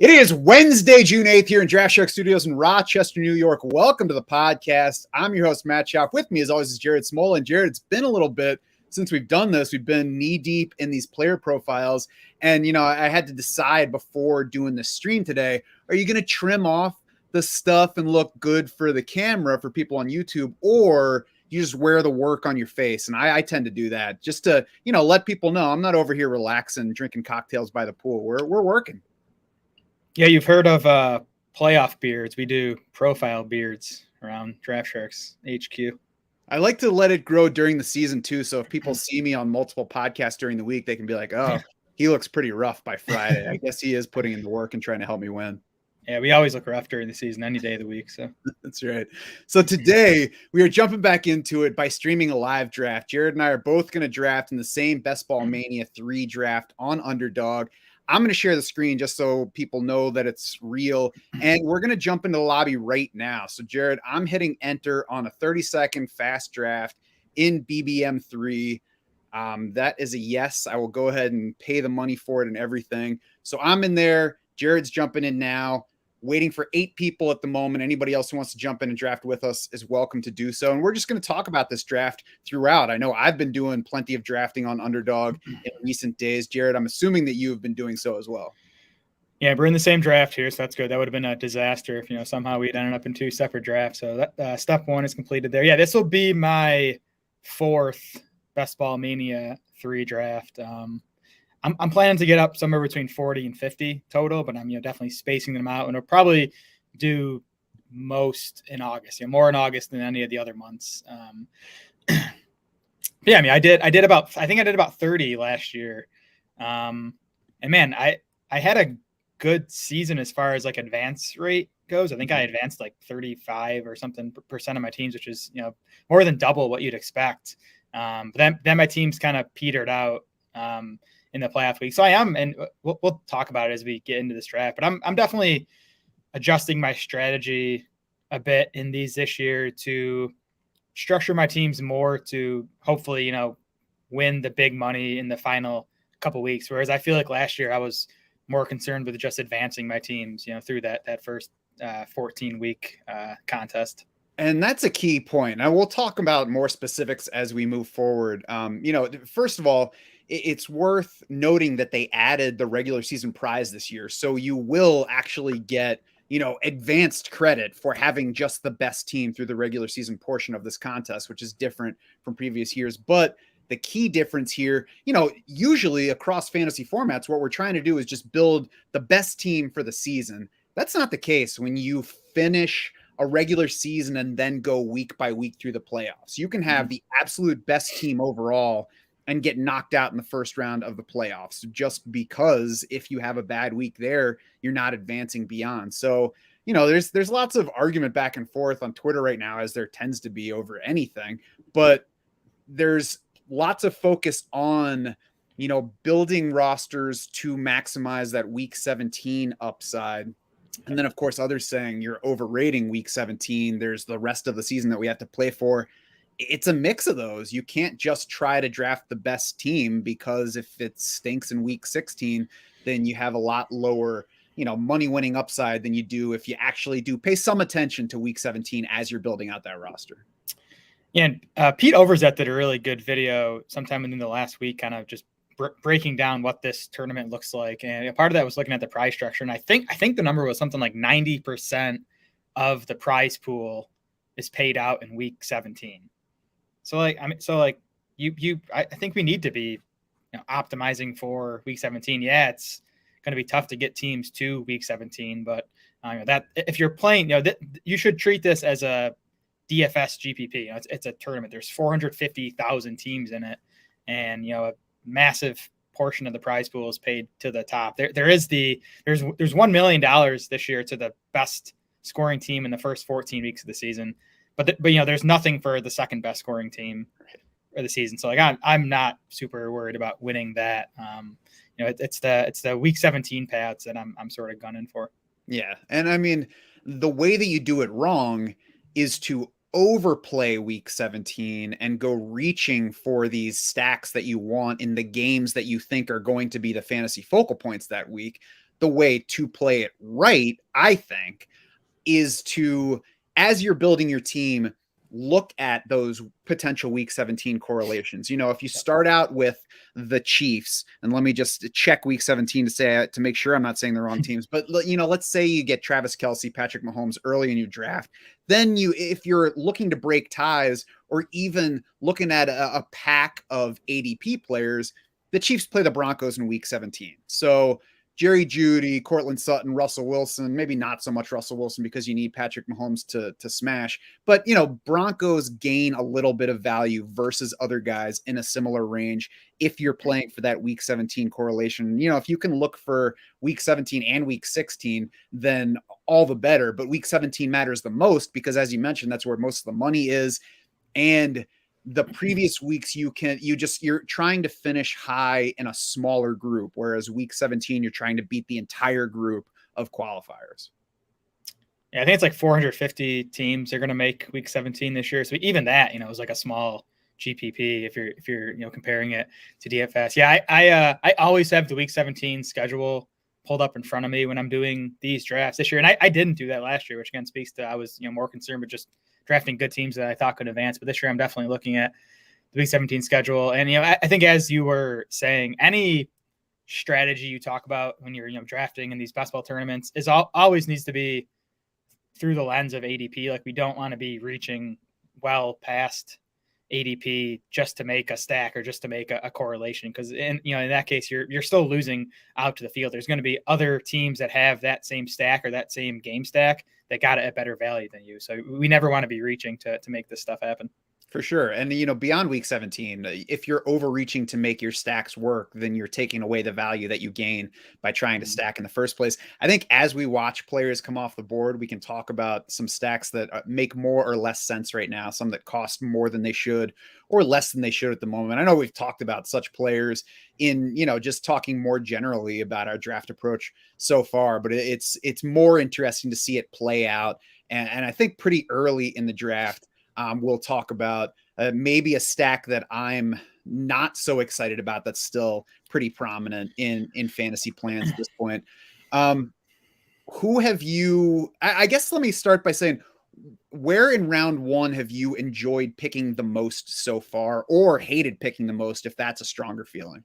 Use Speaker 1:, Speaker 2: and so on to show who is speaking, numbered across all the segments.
Speaker 1: It is Wednesday, June 8th here in Draft Shark Studios in Rochester, New York. Welcome to the podcast. I'm your host, Matt Schauf. With me, as always, is Jared Smola. And Jared, it's been a little bit since we've done this. We've been knee-deep in these player profiles. And, I had to decide before doing the stream today, are you going to trim off the stuff and look good for the camera for people on YouTube, or you just wear the work on your face? And I tend to do that just to, let people know I'm not over here relaxing, drinking cocktails by the pool. We're working.
Speaker 2: Yeah, you've heard of playoff beards. We do profile beards around Draft Sharks HQ.
Speaker 1: I like to let it grow during the season too. So if people see me on multiple podcasts during the week, they can be like, oh, he looks pretty rough by Friday. I guess he is putting in the work and trying to help me win.
Speaker 2: Yeah, we always look rough during the season, any day of the week. So
Speaker 1: that's right. So today we are jumping back into it by streaming a live draft. Jared and I are both going to draft in the same Best Ball Mania 3 draft on Underdog. I'm going to share the screen just so people know that it's real. And we're going to jump into the lobby right now. So, Jared, I'm hitting enter on a 30-second fast draft in BBM3. That is a yes. I will go ahead and pay the money for it and everything. So I'm in there. Jared's jumping in now. Waiting for 8 people at the moment. Anybody else who wants to jump in and draft with us is welcome to do so. And we're just going to talk about this draft throughout. I know I've been doing plenty of drafting on Underdog in recent days. Jared, I'm assuming that you've been doing so as well.
Speaker 2: Yeah, we're in the same draft here, so that's good. That would have been a disaster if, somehow we'd ended up in 2 separate drafts. So that step 1 is completed there. Yeah, this will be my 4th Best Ball Mania 3 draft. I'm planning to get up somewhere between 40 and 50 total, but I'm definitely spacing them out, and I'll probably do most in August. More in August than any of the other months. Yeah, I did about 30 last year, and man, I had a good season as far as like advance rate goes. I think I advanced like 35 or something percent of my teams, which is more than double what you'd expect. But then my teams kind of petered out. In the playoff week. So I am, and we'll talk about it as we get into this draft, but I'm definitely adjusting my strategy a bit in these this year to structure my teams more to hopefully, win the big money in the final couple weeks. Whereas I feel like last year I was more concerned with just advancing my teams, through that first 14-week contest.
Speaker 1: And that's a key point. And we'll talk about more specifics as we move forward. First of all, it's worth noting that they added the regular season prize this year. So you will actually get, advanced credit for having just the best team through the regular season portion of this contest, which is different from previous years. But the key difference here, usually across fantasy formats, what we're trying to do is just build the best team for the season. That's not the case when you finish a regular season and then go week by week through the playoffs. You can have the absolute best team overall and get knocked out in the first round of the playoffs just because if you have a bad week there, you're not advancing beyond. So, there's lots of argument back and forth on Twitter right now, as there tends to be over anything, but there's lots of focus on, building rosters to maximize that week 17 upside. And then, of course, others saying you're overrating week 17. There's the rest of the season that we have to play for. It's a mix of those. You can't just try to draft the best team, because if it stinks in week 16, then you have a lot lower, money winning upside than you do if you actually do pay some attention to week 17 as you're building out that roster.
Speaker 2: Yeah, and Pete Overzet did a really good video sometime within the last week, kind of just breaking down what this tournament looks like. And a part of that was looking at the prize structure. And I think the number was something like 90% of the prize pool is paid out in week 17. So I think we need to be optimizing for week 17. Yeah, it's going to be tough to get teams to week 17, but that if you're playing, you should treat this as a DFS GPP. It's a tournament. There's 450,000 teams in it, and a massive portion of the prize pool is paid to the top. There's $1 million this year to the best scoring team in the first 14 weeks of the season. But there's nothing for the second best scoring team of the season. So I'm not super worried about winning that. It's the week 17 paths that I'm sort of gunning for.
Speaker 1: Yeah. And the way that you do it wrong is to overplay week 17 and go reaching for these stacks that you want in the games that you think are going to be the fantasy focal points that week. the way to play it right, I think, is to, as you're building your team, look at those potential week 17 correlations. You know, if you start out with the Chiefs, and let me just check week 17 to say, to make sure I'm not saying the wrong teams, but you know, let's say you get Travis Kelce, Patrick Mahomes early in your draft. Then you, if you're looking to break ties or even looking at a pack of ADP players, the Chiefs play the Broncos in week 17. So Jerry Jeudy, Cortland Sutton, Russell Wilson, maybe not so much Russell Wilson because you need Patrick Mahomes to smash. But, you know, Broncos gain a little bit of value versus other guys in a similar range if you're playing for that week 17 correlation. You know, if you can look for week 17 and week 16, then all the better. But week 17 matters the most because, as you mentioned, that's where most of the money is. And the previous weeks you're trying to finish high in a smaller group, whereas week 17 you're trying to beat the entire group of qualifiers.
Speaker 2: Yeah, I think it's like 450 teams are going to make week 17 this year. So even that, you know, is like a small GPP if you're you know, comparing it to DFS. Yeah, I always have the week 17 schedule pulled up in front of me when I'm doing these drafts this year, and I didn't do that last year, which again speaks to I was, you know, more concerned with just drafting good teams that I thought could advance. But this year I'm definitely looking at the week 17 schedule, and you know, I think as you were saying, any strategy you talk about when you're, you know, drafting in these basketball tournaments is always needs to be through the lens of ADP. Like, we don't want to be reaching well past ADP just to make a stack or just to make a correlation, because in, you know, in that case you're still losing out to the field. There's going to be other teams that have that same stack or that same game stack that got it at better value than you. So we never want to be reaching to make this stuff happen.
Speaker 1: For sure. And, you know, beyond week 17, if you're overreaching to make your stacks work, then you're taking away the value that you gain by trying to stack in the first place. I think as we watch players come off the board, we can talk about some stacks that make more or less sense right now, some that cost more than they should or less than they should at the moment. I know we've talked about such players in, you know, just talking more generally about our draft approach so far, but it's more interesting to see it play out. And I think pretty early in the draft, we'll talk about maybe a stack that I'm not so excited about that's still pretty prominent in fantasy plans at this point. Who have you, I guess let me start by saying, where in round one have you enjoyed picking the most so far, or hated picking the most, if that's a stronger feeling?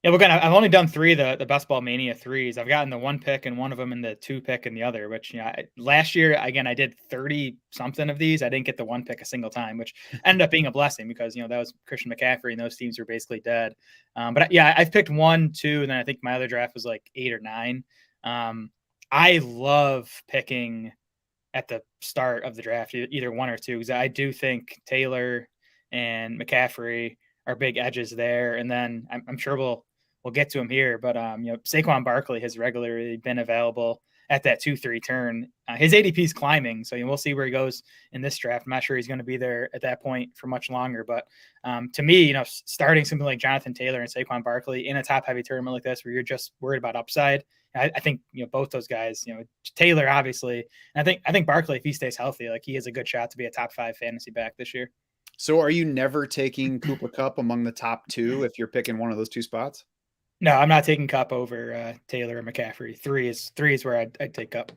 Speaker 2: Yeah, I've only done three the best ball mania threes. I've gotten the 1 pick and one of them and the 2 pick and the other, which, you know, last year, again, I did 30 something of these. I didn't get the 1 pick a single time, which ended up being a blessing because, you know, that was Christian McCaffrey and those teams were basically dead. But yeah, I've picked 1, 2, and then I think my other draft was like 8 or 9. I love picking at the start of the draft, either 1 or 2, because I do think Taylor and McCaffrey are big edges there. And then I'm sure we'll get to him here, but you know, Saquon Barkley has regularly been available at that 2-3 turn. His ADP is climbing, so, you know, we'll see where he goes in this draft. I'm not sure he's going to be there at that point for much longer, but to me, you know, starting something like Jonathan Taylor and Saquon Barkley in a top heavy tournament like this, where you're just worried about upside, I think, you know, both those guys, you know, Taylor obviously, and I think Barkley, if he stays healthy, like, he has a good shot to be a top 5 fantasy back this year.
Speaker 1: So are you never taking Cooper Kupp among the top 2 if you're picking one of those 2 spots?
Speaker 2: No, I'm not taking Kupp over Taylor and McCaffrey. Three is where I'd take Kupp.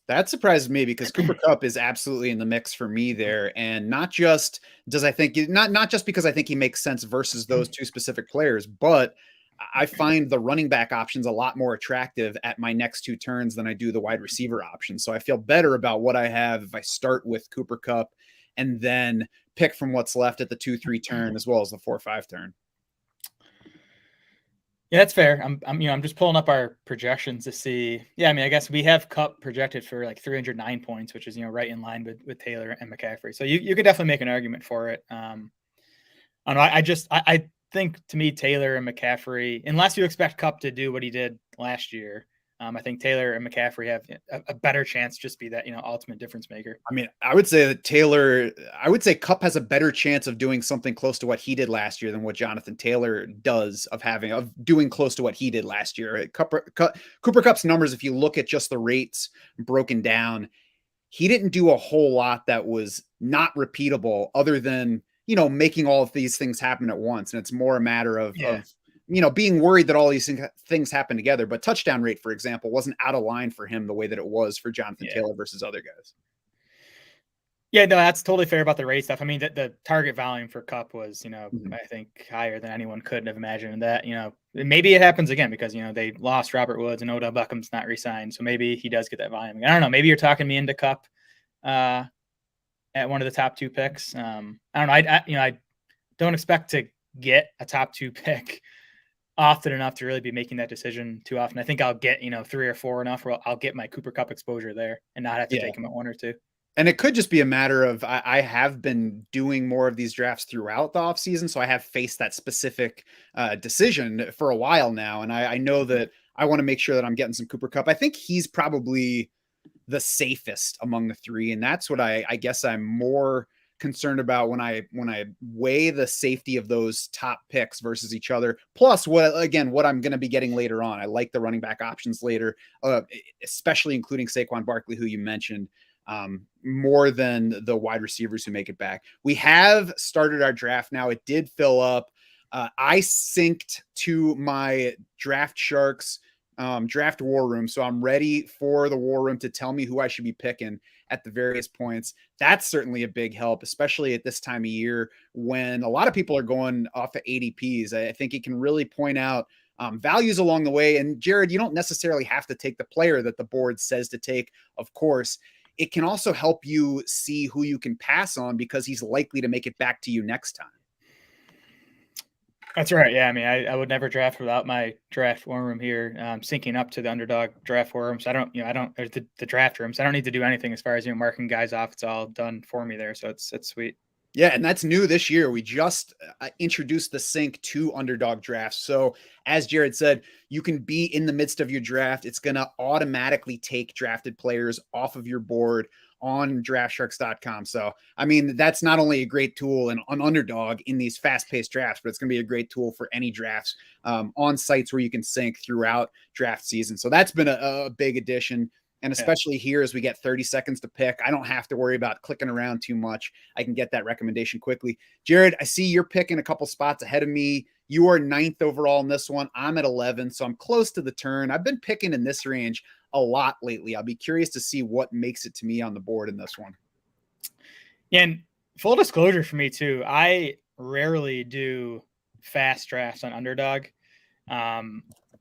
Speaker 1: That surprised me because Cooper Kupp is absolutely in the mix for me there. And not just does I think not just because I think he makes sense versus those 2 specific players, but I find the running back options a lot more attractive at my next 2 turns than I do the wide receiver option. So I feel better about what I have if I start with Cooper Kupp and then pick from what's left at the 2-3 turn as well as the 4-5 turn.
Speaker 2: Yeah, that's fair. I'm just pulling up our projections to see. Yeah, I mean, I guess we have Kupp projected for like 309 points, which is, you know, right in line with Taylor and McCaffrey. So you could definitely make an argument for it. I don't know. I think, to me, Taylor and McCaffrey, unless you expect Kupp to do what he did last year, I think Taylor and McCaffrey have a better chance to just be that, you know, ultimate difference maker.
Speaker 1: I mean, I would say Kupp has a better chance of doing something close to what he did last year than what Jonathan Taylor does of doing close to what he did last year. Cooper Kupp's numbers, if you look at just the rates broken down, he didn't do a whole lot that was not repeatable other than, you know, making all of these things happen at once. And it's more a matter of being worried that all these things happen together. But touchdown rate, for example, wasn't out of line for him the way that it was for Jonathan
Speaker 2: Yeah.
Speaker 1: Taylor versus other guys.
Speaker 2: Yeah, no, that's totally fair about the rate stuff. I mean, the target volume for Cup was,
Speaker 1: Mhm.
Speaker 2: I think higher than anyone could have imagined. That, maybe it happens again because they lost Robert Woods and Odell Beckham's not re-signed, so maybe he does get that volume. I don't know. Maybe you're talking me into Cup at one of the top 2 picks. I don't know. I don't expect to get a top 2 pick often enough to really be making that decision too often. I think I'll get 3 or 4 enough where I'll get my Cooper Cup exposure there and not have to
Speaker 1: Yeah.
Speaker 2: take him at 1 or 2.
Speaker 1: And it could just be a matter of I have been doing more of these drafts throughout the offseason, so I have faced that specific decision for a while now. And I know that I want to make sure that I'm getting some Cooper Cup. I think he's probably the safest among the 3. And that's what I guess I'm more concerned about when I weigh the safety of those top picks versus each other. Plus, what I'm going to be getting later on. I like the running back options later, especially including Saquon Barkley, who you mentioned, more than the wide receivers who make it back. We have started our draft now. It did fill up. I synced to my Draft Sharks draft war room. So I'm ready for the war room to tell me who I should be picking at the various points. That's certainly a big help, especially at this time of year when a lot of people are going off of ADPs. I think it can really point out values along the way. And Jared, you don't necessarily have to take the player that the board says to take, of course. It can also help you see who you can pass on because he's likely to make it back to you next time.
Speaker 2: That's right. Yeah, I mean, I would never draft without my draft war room here, syncing up to the Underdog draft war room. So I don't, or the draft rooms. I don't need to do anything as far as marking guys off. It's all done for me there. So it's sweet.
Speaker 1: Yeah, and that's new this year. We just introduced the sync to Underdog drafts. So, as Jared said, you can be in the midst of your draft. It's going to automatically take drafted players off of your board on draftsharks.com. So, I mean, that's not only a great tool and an Underdog in these fast-paced drafts, but it's going to be a great tool for any drafts on sites where you can sync throughout draft season. So, that's been a big addition. And especially here, as we get 30 seconds to pick, I don't have to worry about clicking around too much. I can get that recommendation quickly. Jared, I see you're picking a couple spots ahead of me. You are 9th overall in this one. I'm at 11, so I'm close to the turn. I've been picking in this range a lot lately. I'll be curious to see what makes it to me on the board in this one.
Speaker 2: And full disclosure for me too, I rarely do fast drafts on Underdog.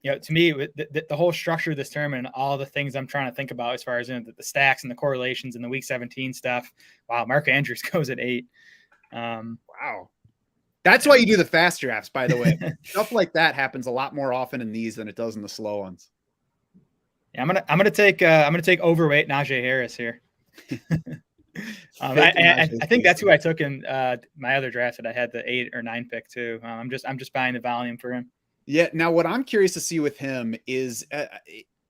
Speaker 2: To me, the whole structure of this tournament and all the things I'm trying to think about as far as the stacks and the correlations and the week 17 stuff. Wow, Mark Andrews goes at 8.
Speaker 1: Wow. That's why you do the fast drafts, by the way. Stuff like that happens a lot more often in these than it does in the slow ones.
Speaker 2: Yeah, I'm gonna take overweight Najee Harris here. I think that's who I took in my other draft that I had the 8 or 9 pick too. I'm just buying the volume for him.
Speaker 1: Yeah. Now, what I'm curious to see with him is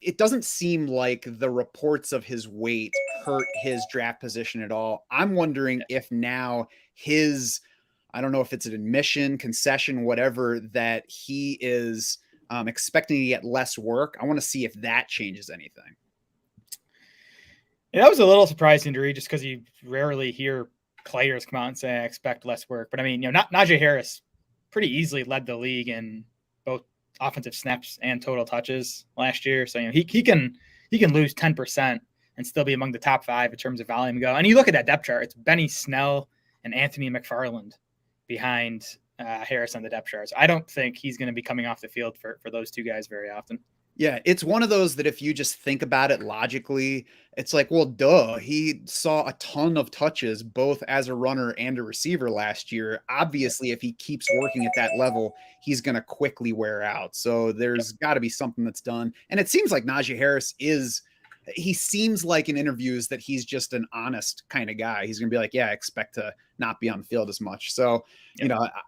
Speaker 1: it doesn't seem like the reports of his weight hurt his draft position at all. I'm wondering if now I don't know if it's an admission, concession, whatever, that he is expecting to get less work. I want to see if that changes anything.
Speaker 2: Yeah, that was a little surprising to read just because you rarely hear players come out and say, I expect less work. But I mean, Najee Harris pretty easily led the league in both offensive snaps and total touches last year. So, he can lose 10% and still be among the top 5 in terms of volume go. And you look at that depth chart, it's Benny Snell and Anthony McFarland behind Harris on the depth chart. So I don't think he's going to be coming off the field for those 2 guys very often.
Speaker 1: Yeah, it's one of those that if you just think about it logically, it's like, well, duh, he saw a ton of touches both as a runner and a receiver last year. Obviously, if he keeps working at that level, he's going to quickly wear out. So there's got to be something that's done. And it seems like Najee Harris he seems like in interviews that he's just an honest kind of guy. He's going to be like, yeah, I expect to not be on the field as much. So,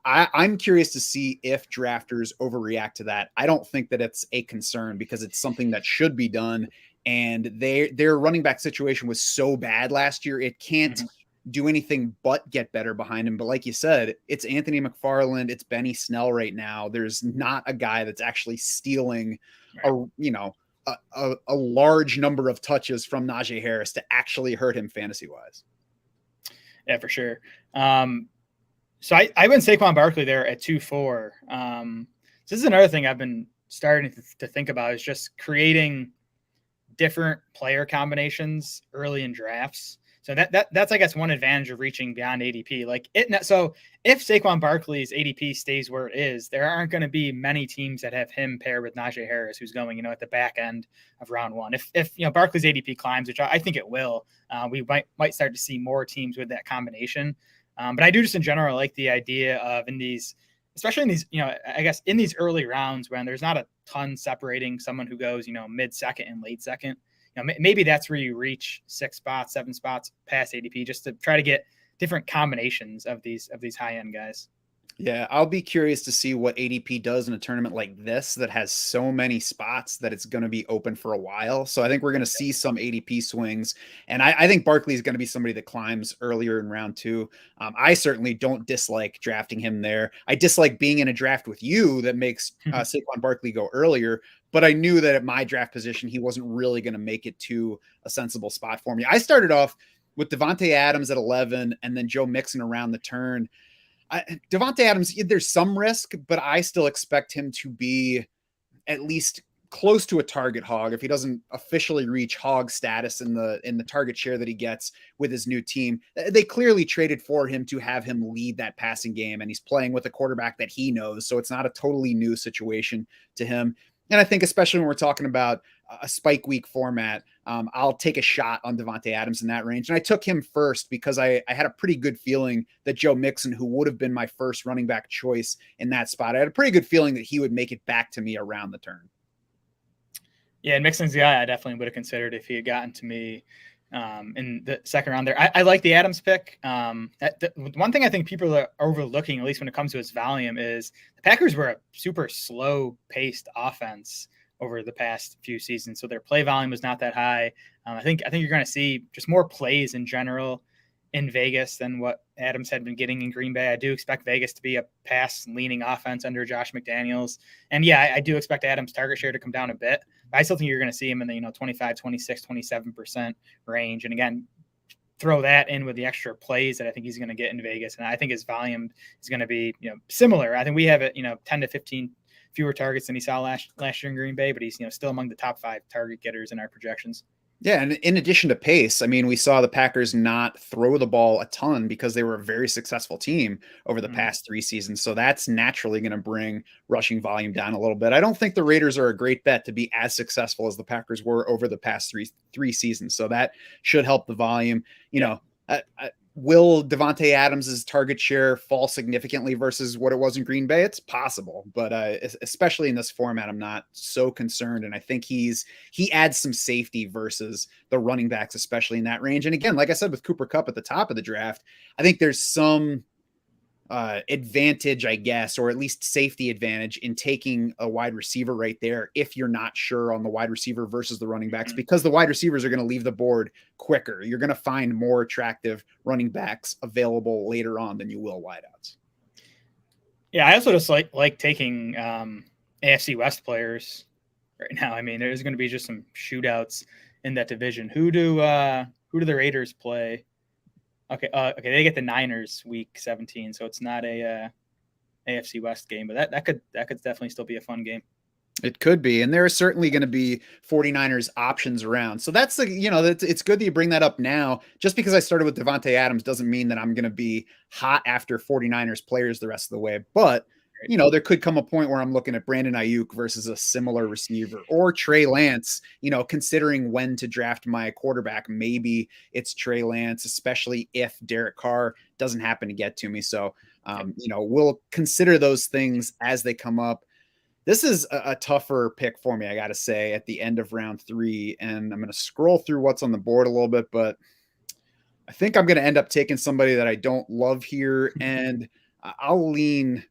Speaker 1: I'm curious to see if drafters overreact to that. I don't think that it's a concern because it's something that should be done. And their running back situation was so bad last year. It can't do anything but get better behind him. But like you said, it's Anthony McFarland. It's Benny Snell right now. There's not a guy that's actually stealing a large number of touches from Najee Harris to actually hurt him fantasy wise.
Speaker 2: Yeah, for sure. So I went Saquon Barkley there at 2-4. this is another thing I've been starting to think about, is just creating different player combinations early in drafts. So that's I guess one advantage of reaching beyond ADP. Like it. So if Saquon Barkley's ADP stays where it is, there aren't going to be many teams that have him paired with Najee Harris, who's going, at the back end of round one. If Barkley's ADP climbs, which I think it will, we might start to see more teams with that combination. But I do just in general like the idea of especially in these, I guess in these early rounds when there's not a ton separating someone who goes, mid second and late second. Maybe that's where you reach 6 spots, 7 spots past ADP, just to try to get different combinations of these high end guys.
Speaker 1: Yeah, I'll be curious to see what ADP does in a tournament like this that has so many spots that it's going to be open for a while. So I think we're going to see some ADP swings. And I think Barkley is going to be somebody that climbs earlier in round 2. I certainly don't dislike drafting him there. I dislike being in a draft with you that makes Saquon Barkley go earlier. But I knew that at my draft position, he wasn't really going to make it to a sensible spot for me. I started off with Davante Adams at 11 and then Joe Mixon around the turn. Davante Adams, there's some risk, but I still expect him to be at least close to a target hog if he doesn't officially reach hog status in the target share that he gets with his new team. They clearly traded for him to have him lead that passing game, and he's playing with a quarterback that he knows, so it's not a totally new situation to him. And I think especially when we're talking about a spike week format, I'll take a shot on Davante Adams in that range. And I took him first because I had a pretty good feeling that Joe Mixon, who would have been my first running back choice in that spot, I had a pretty good feeling that he would make it back to me around the turn.
Speaker 2: Yeah, and Mixon's the guy I definitely would have considered if he had gotten to me in the second round there. I like the Adams pick. One thing I think people are overlooking, at least when it comes to his volume, is the Packers were a super slow-paced offense over the past few seasons, so their play volume was not that high. I think you're going to see just more plays in general in Vegas than what Adams had been getting in Green Bay. I do expect Vegas to be a pass-leaning offense under Josh McDaniels. And yeah, I do expect Adams' target share to come down a bit. But I still think you're going to see him in the 25, 26, 27% range. And again, throw that in with the extra plays that I think he's going to get in Vegas. And I think his volume is going to be similar. I think we have it 10 to 15 fewer targets than he saw last year in Green Bay, but he's still among the top 5 target getters in our projections.
Speaker 1: Yeah, and in addition to pace, I mean, we saw the Packers not throw the ball a ton because they were a very successful team over the past 3 seasons. So that's naturally going to bring rushing volume down a little bit. I don't think the Raiders are a great bet to be as successful as the Packers were over the past three seasons. So that should help the volume. Will Davante Adams' target share fall significantly versus what it was in Green Bay? It's possible, but especially in this format, I'm not so concerned. And I think he adds some safety versus the running backs, especially in that range. And again, like I said, with Cooper Kupp at the top of the draft, I think there's some advantage, I guess, or at least safety advantage in taking a wide receiver right there if you're not sure on the wide receiver versus the running backs, because the wide receivers are going to leave the board quicker. You're going to find more attractive running backs available later on than you will wideouts.
Speaker 2: Yeah, I also just like taking AFC West players right now. I mean, there's going to be just some shootouts in that division. Who do the Raiders play? Okay, they get the Niners week 17, so it's not a AFC West game, but that could definitely still be a fun game.
Speaker 1: It could be, and there are certainly going to be 49ers options around. So that's it's good that you bring that up now. Just because I started with Davante Adams doesn't mean that I'm going to be hot after 49ers players the rest of the way. But there could come a point where I'm looking at Brandon Ayuk versus a similar receiver, or Trey Lance, considering when to draft my quarterback. Maybe it's Trey Lance, especially if Derek Carr doesn't happen to get to me. So, we'll consider those things as they come up. This is a tougher pick for me, I got to say, at the end of round 3. And I'm going to scroll through what's on the board a little bit, but I think I'm going to end up taking somebody that I don't love here. And I'll lean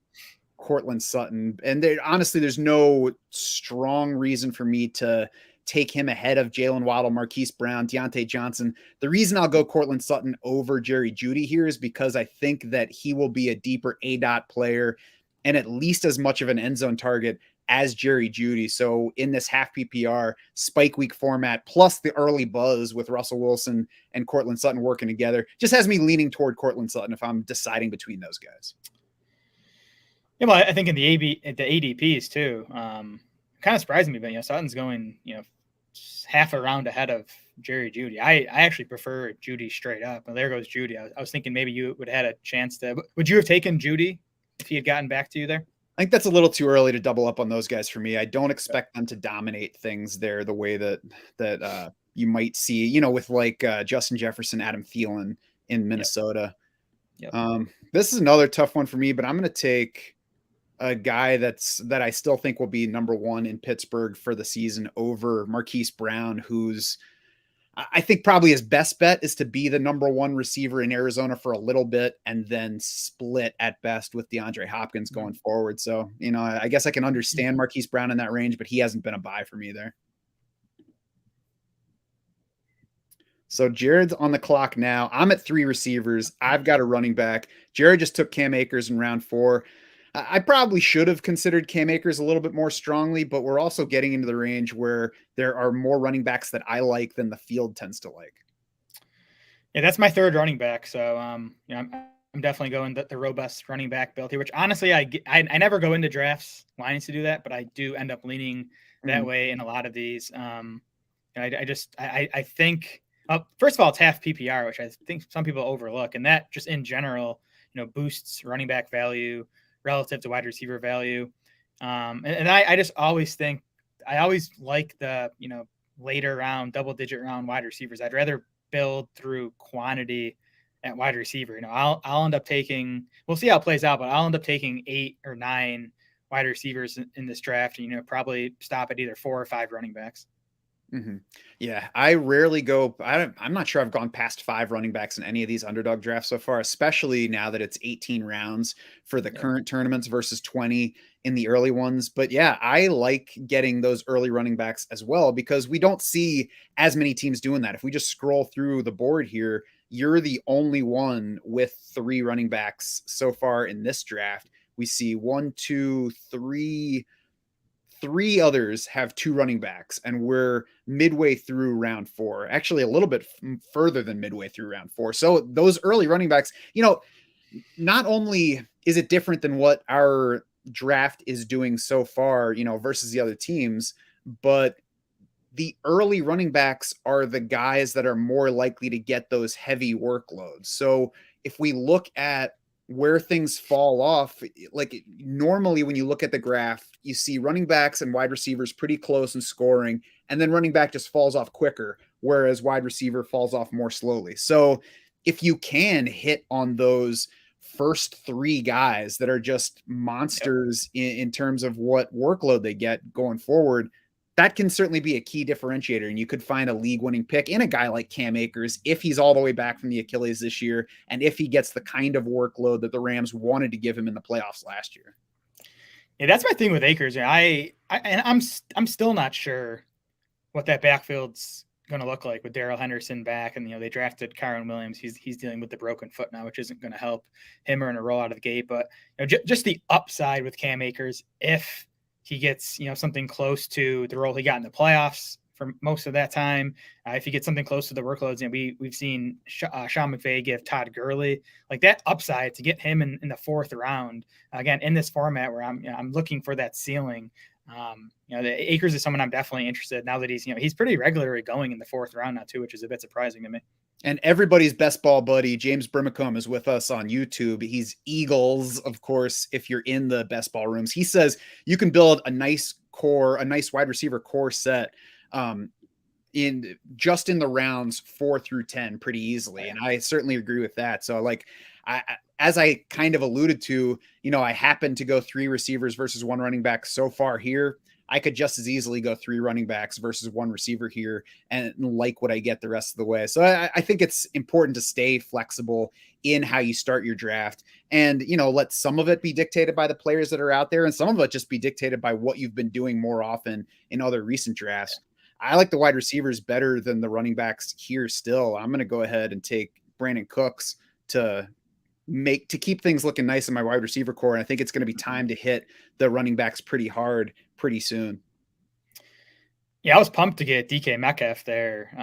Speaker 1: Courtland Sutton. And honestly, there's no strong reason for me to take him ahead of Jalen Waddle, Marquise Brown, Deontay Johnson. The reason I'll go Courtland Sutton over Jerry Jeudy here is because I think that he will be a deeper ADOT player and at least as much of an end zone target as Jerry Jeudy. So in this half PPR spike week format, plus the early buzz with Russell Wilson and Courtland Sutton working together, just has me leaning toward Courtland Sutton if I'm deciding between those guys.
Speaker 2: Yeah, well, I think in the the ADPs too, kind of surprising me, but Sutton's going, half a round ahead of Jerry Judy. I actually prefer Judy straight up. And there goes Judy. I was thinking maybe you would have had a chance to. Would you have taken Judy if he had gotten back to you there?
Speaker 1: I think that's a little too early to double up on those guys for me. I don't expect them to dominate things there the way that you might see, with like Justin Jefferson, Adam Thielen in
Speaker 2: Yep.
Speaker 1: Minnesota.
Speaker 2: Yep.
Speaker 1: This is another tough one for me, but I'm going to take a guy that I still think will be number one in Pittsburgh for the season over Marquise Brown, who's I think probably his best bet is to be the number one receiver in Arizona for a little bit and then split at best with DeAndre Hopkins going forward. So, I guess I can understand Marquise Brown in that range, but he hasn't been a buy for me there. So Jared's on the clock now. I'm at 3 receivers. I've got a running back. Jared just took Cam Akers in round 4. I probably should have considered Cam Akers a little bit more strongly, but we're also getting into the range where there are more running backs that I like than the field tends to like.
Speaker 2: Yeah, that's my third running back. So, I'm definitely going the robust running back build here, which honestly, I never go into drafts wanting to do that, but I do end up leaning that way in a lot of these. I think, first of all, it's half PPR, which I think some people overlook, and that just in general, boosts running back value relative to wide receiver value. And I just always think, I always like the, later round, double digit round wide receivers. I'd rather build through quantity at wide receiver. I'll end up taking, we'll see how it plays out, but I'll end up taking 8 or 9 wide receivers in this draft, and probably stop at either 4 or 5 running backs.
Speaker 1: Mm-hmm. Yeah, I rarely go. I'm not sure I've gone past 5 running backs in any of these underdog drafts so far, especially now that it's 18 rounds for the current tournaments versus 20 in the early ones. But yeah, I like getting those early running backs as well because we don't see as many teams doing that. If we just scroll through the board here, you're the only one with 3 running backs so far in this draft. We see 1, 2, 3. 3 others have 2 running backs, and we're midway through round 4. Actually, a little bit further than midway through round 4. So those early running backs, not only is it different than what our draft is doing so far, versus the other teams, but the early running backs are the guys that are more likely to get those heavy workloads. So if we look at where things fall off, like normally when you look at the graph, you see running backs and wide receivers pretty close in scoring, and then running back just falls off quicker, whereas wide receiver falls off more slowly. So if you can hit on those first 3 guys that are just monsters in terms of what workload they get going forward, that can certainly be a key differentiator. And you could find a league winning pick in a guy like Cam Akers if he's all the way back from the Achilles this year. And if he gets the kind of workload that the Rams wanted to give him in the playoffs last year.
Speaker 2: Yeah, that's my thing with Akers. I'm still not sure what that backfield's going to look like with Darrell Henderson back. And, they drafted Kyron Williams. He's dealing with the broken foot now, which isn't going to help him earn a roll out of the gate. But, just the upside with Cam Akers, if he gets, something close to the role he got in the playoffs for most of that time. If he gets something close to the workloads, we've seen Sean McVay give Todd Gurley like that upside to get him in the 4th round. Again, in this format where I'm looking for that ceiling. The Akers is someone I'm definitely interested now that he's pretty regularly going in the 4th round now too, which is a bit surprising to me.
Speaker 1: And everybody's best ball buddy, James Brimacombe, is with us on YouTube. He's Eagles, of course, if you're in the best ball rooms. He says you can build a nice wide receiver core set in the rounds 4 through 10 pretty easily. And I certainly agree with that. So as I kind of alluded to, I happen to go 3 receivers versus 1 running back so far here. I could just as easily go 3 running backs versus 1 receiver here and like what I get the rest of the way. So I think it's important to stay flexible in how you start your draft and, let some of it be dictated by the players that are out there and some of it just be dictated by what you've been doing more often in other recent drafts. I like the wide receivers better than the running backs here still. I'm going to go ahead and take Brandon Cooks to keep things looking nice in my wide receiver core. And I think it's going to be time to hit the running backs pretty hard pretty soon.
Speaker 2: Yeah, I was pumped to get DK Metcalf there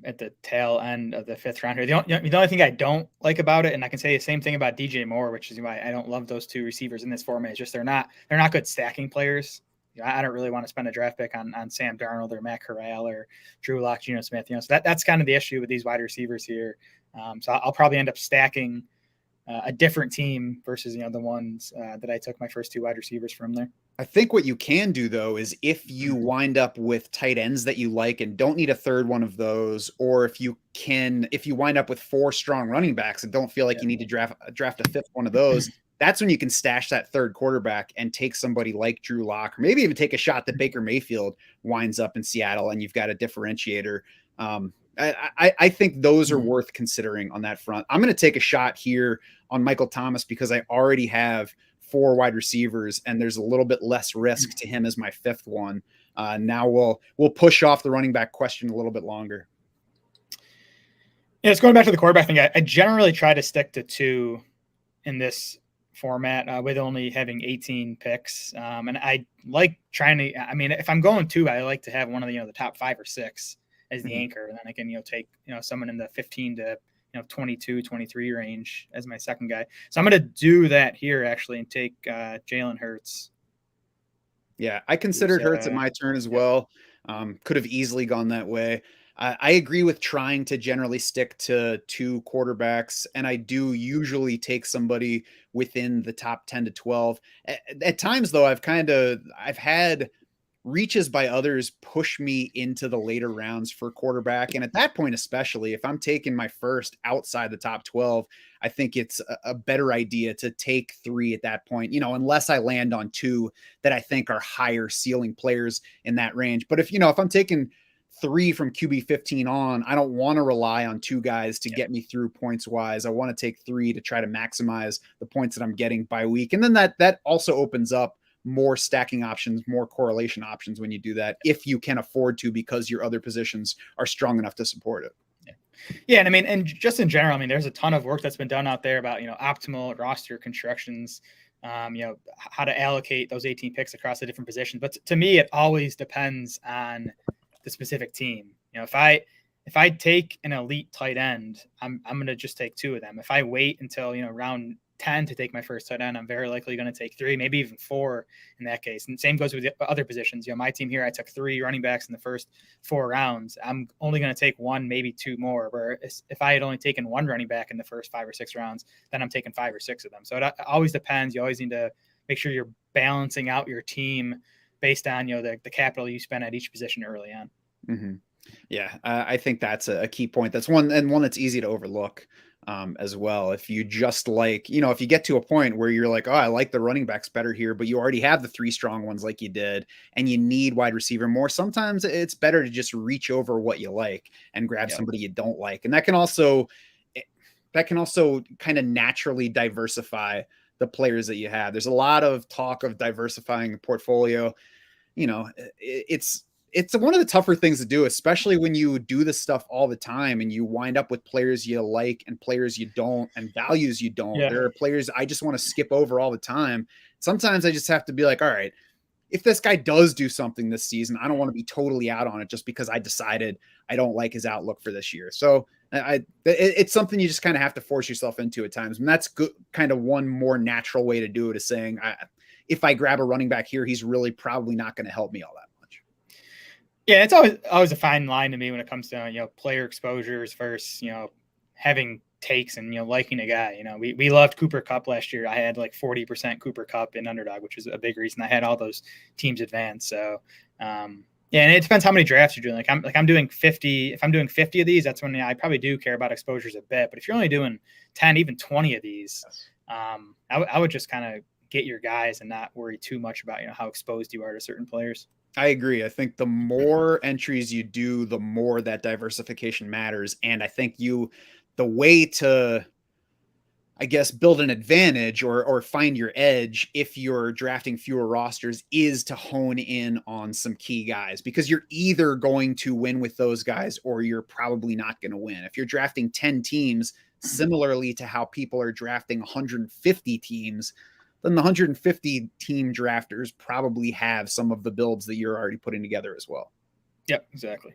Speaker 2: at the tail end of the 5th round here. The only thing I don't like about it, and I can say the same thing about DJ Moore, which is why I don't love those two receivers in this format, is just they're not good stacking players. I don't really want to spend a draft pick on Sam Darnold or Matt Corral or Drew Lock, Geno Smith. So that's kind of the issue with these wide receivers here. So I'll probably end up stacking a different team versus the ones that I took my first 2 wide receivers from there.
Speaker 1: I think what you can do though is if you wind up with tight ends that you like and don't need a third one of those, or if you wind up with 4 strong running backs and don't feel like you need to draft a 5th one of those, that's when you can stash that 3rd quarterback and take somebody like Drew Lock, or maybe even take a shot that Baker Mayfield winds up in Seattle and you've got a differentiator. I think those are worth considering on that front. I'm going to take a shot here on Michael Thomas because I already have 4 wide receivers and there's a little bit less risk to him as my 5th one. Now we'll push off the running back question a little bit longer.
Speaker 2: Yeah, it's going back to the quarterback thing. I generally try to stick to 2 in this format with only having 18 picks. And I like trying to, if I'm going 2, I like to have one of the top 5 or 6 as the anchor. And then I can, take, someone in the 15 to 22, 23 range as my second guy. So I'm going to do that here actually and take Jalen Hurts.
Speaker 1: Yeah, I considered Hurts at my turn as well. Could have easily gone that way. I agree with trying to generally stick to 2 quarterbacks, and I do usually take somebody within the top 10 to 12. At times, though, I've had reaches by others push me into the later rounds for quarterback. And at that point, especially if I'm taking my first outside the top 12, I think it's a better idea to take 3 at that point, unless I land on 2 that I think are higher ceiling players in that range. But if I'm taking 3 from QB 15 on, I don't want to rely on 2 guys to get me through points wise. I want to take 3 to try to maximize the points that I'm getting by week. And then that also opens up more stacking options, more correlation options when you do that, if you can afford to, because your other positions are strong enough to support it.
Speaker 2: Yeah. And just in general, there's a ton of work that's been done out there about, optimal roster constructions, how to allocate those 18 picks across the different positions. But to me, it always depends on the specific team. If I take an elite tight end, I'm going to just take 2 of them. If I wait until, round 10 to take my first tight end, I'm very likely going to take 3, maybe even 4 in that case. And same goes with the other positions. My team here, I took 3 running backs in the first 4 rounds. I'm only going to take 1, maybe 2 more. Where if I had only taken 1 running back in the first 5 or 6 rounds, then I'm taking 5 or 6 of them. So it always depends. You always need to make sure you're balancing out your team based on, the capital you spend at each position early on.
Speaker 1: Mm-hmm. Yeah, I think that's a key point. That's one that's easy to overlook as well. If you just if you get to a point where you're like, oh, I like the running backs better here, but you already have the 3 strong ones like you did, and you need wide receiver more, sometimes it's better to just reach over what you like and grab somebody you don't like. And that can also kind of naturally diversify the players that you have. There's a lot of talk of diversifying the portfolio. It's one of the tougher things to do, especially when you do this stuff all the time and you wind up with players you like and players you don't and values you don't. Yeah. There are players I just want to skip over all the time. Sometimes I just have to be like, all right, if this guy does do something this season, I don't want to be totally out on it just because I decided I don't like his outlook for this year. So it's something you just kind of have to force yourself into at times. And that's good. Kind of one more natural way to do it is saying, if I grab a running back here, he's really probably not going to help me all that.
Speaker 2: Yeah, it's always a fine line to me when it comes to player exposures versus having takes and liking a guy. We loved Cooper Kupp last year. I had like 40% Cooper Kupp in Underdog, which is a big reason I had all those teams advance. So and it depends how many drafts you're doing. I'm doing 50. If I'm doing 50 of these, that's when I probably do care about exposures a bit. But if you're only doing 10, even 20 of these, I would just kind of get your guys and not worry too much about how exposed you are to certain players.
Speaker 1: I agree. I think the more entries you do, the more that diversification matters. And I think the way to, I guess, build an advantage or find your edge if you're drafting fewer rosters is to hone in on some key guys, because you're either going to win with those guys or you're probably not going to win. If you're drafting 10 teams, similarly to how people are drafting 150 teams, then the 150 team drafters probably have some of the builds that you're already putting together as well.
Speaker 2: Yep, exactly.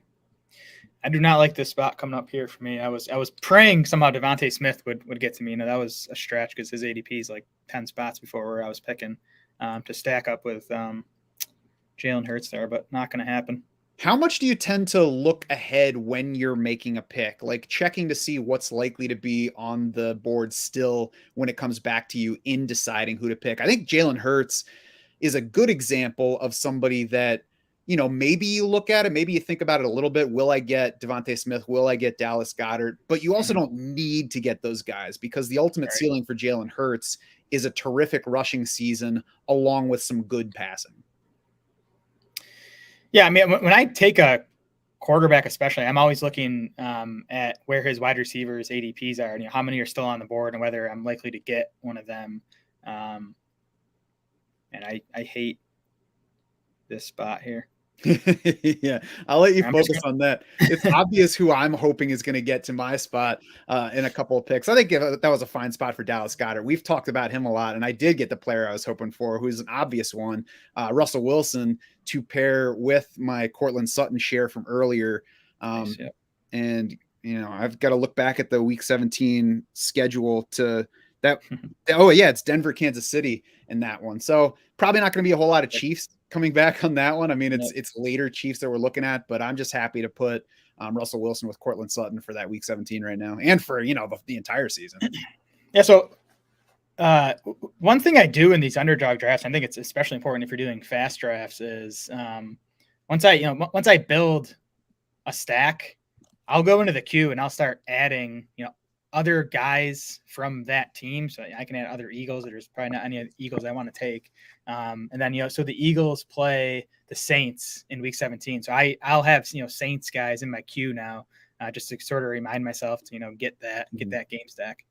Speaker 2: I do not like this spot coming up here for me. I was praying somehow Devontae Smith would get to me. That was a stretch because his ADP is like 10 spots before where I was picking to stack up with Jalen Hurts there, but not going to happen.
Speaker 1: How much do you tend to look ahead when you're making a pick, like checking to see what's likely to be on the board still when it comes back to you in deciding who to pick? I think Jalen Hurts is a good example of somebody that, maybe you look at it, maybe you think about it a little bit. Will I get Devontae Smith? Will I get Dallas Goedert? But you also don't need to get those guys because the ultimate ceiling for Jalen Hurts is a terrific rushing season along with some good passing.
Speaker 2: Yeah, I mean, when I take a quarterback, especially, I'm always looking at where his wide receivers ADPs are, and how many are still on the board, and whether I'm likely to get one of them. And I hate this spot here.
Speaker 1: Yeah, I'll let you focus on that. It's obvious who I'm hoping is going to get to my spot in a couple of picks. I think that was a fine spot for Dallas Goedert. We've talked about him a lot, and I did get the player I was hoping for, who's an obvious one, Russell Wilson, to pair with my Cortland Sutton share from earlier.
Speaker 2: Nice, yeah.
Speaker 1: And, I've got to look back at the Week 17 schedule to that. Oh, yeah, it's Denver, Kansas City in that one. So probably not going to be a whole lot of Chiefs coming back on that one. I mean, it's later Chiefs that we're looking at, but I'm just happy to put Russell Wilson with Cortland Sutton for that Week 17 right now, and for the entire season.
Speaker 2: Yeah. So one thing I do in these underdog drafts, I think it's especially important if you're doing fast drafts, is once I build a stack, I'll go into the queue and I'll start adding other guys from that team. So I can add other Eagles. There's probably not any Eagles I want to take. And then, so the Eagles play the Saints in Week 17. So I'll have, Saints guys in my queue now, just to sort of remind myself to, get that game stack.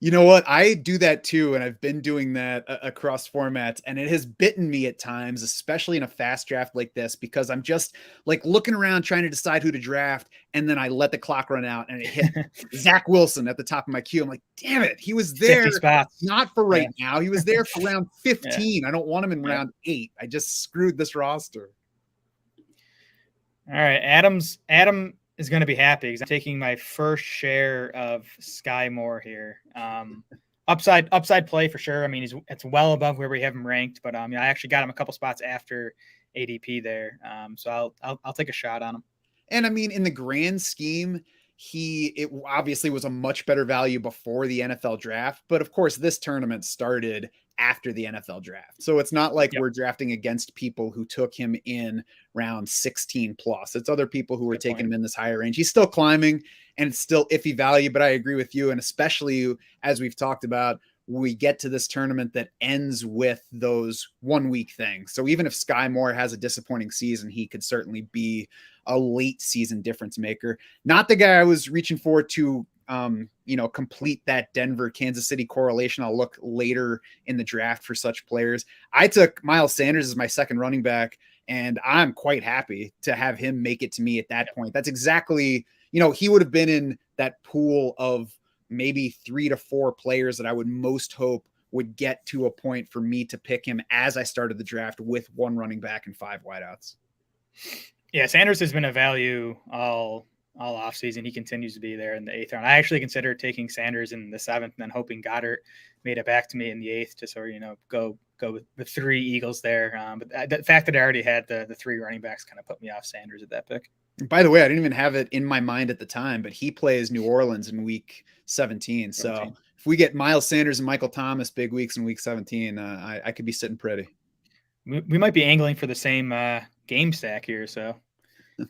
Speaker 1: You know what? I do that too, and I've been doing that across formats, and it has bitten me at times, especially in a fast draft like this, because I'm just like looking around trying to decide who to draft, and then I let the clock run out, and it hit Zach Wilson at the top of my queue. I'm like, damn it, he was there, not for right now. He was there for round 15. I don't want him in round 8. I just screwed this roster.
Speaker 2: All right, Adam is going to be happy because I'm taking my first share of Sky Moore here. Upside play for sure. I mean, it's well above where we have him ranked, but I actually got him a couple spots after ADP there. So I'll take a shot on him.
Speaker 1: And I mean, in the grand scheme, it obviously was a much better value before the NFL draft, but of course this tournament started after the NFL draft. So it's not like we're drafting against people who took him in round 16 plus. It's other people who were taking him in this higher range. He's still climbing and it's still iffy value, but I agree with you. And especially as we've talked about, we get to this tournament that ends with those 1 week things. So even if Sky Moore has a disappointing season, he could certainly be a late season difference maker. Not the guy I was reaching for to, complete that Denver Kansas City correlation. I'll look later in the draft for such players. I took Miles Sanders as my second running back, and I'm quite happy to have him make it to me at that point. That's exactly, he would have been in that pool of maybe 3 to 4 players that I would most hope would get to a point for me to pick him as I started the draft with 1 running back and 5 wideouts.
Speaker 2: Yeah, Sanders has been a value all offseason. He continues to be there in the 8th round. I actually considered taking Sanders in the 7th and then hoping Goddard made it back to me in the 8th to sort of, go with the 3 Eagles there. But the fact that I already had the 3 running backs kind of put me off Sanders at that pick.
Speaker 1: By the way, I didn't even have it in my mind at the time, but he plays New Orleans in Week 17. So if we get Miles Sanders and Michael Thomas big weeks in Week 17, I could be sitting pretty.
Speaker 2: We might be angling for the same game stack here. So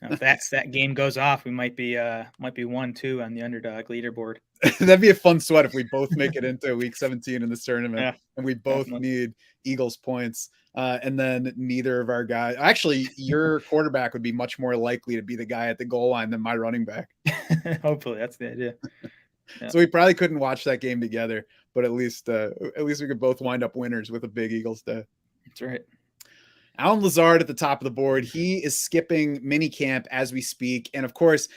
Speaker 2: if that game goes off, we might be 1-2 on the Underdog leaderboard.
Speaker 1: That'd be a fun sweat if we both make it into Week 17 in this tournament, and we both need Eagles points, and then neither of our guys. Actually, your quarterback would be much more likely to be the guy at the goal line than my running back.
Speaker 2: Hopefully, that's the idea.
Speaker 1: Yeah. So we probably couldn't watch that game together, but at least we could both wind up winners with a big Eagles day.
Speaker 2: That's right.
Speaker 1: Allen Lazard at the top of the board. He is skipping minicamp as we speak. And of course,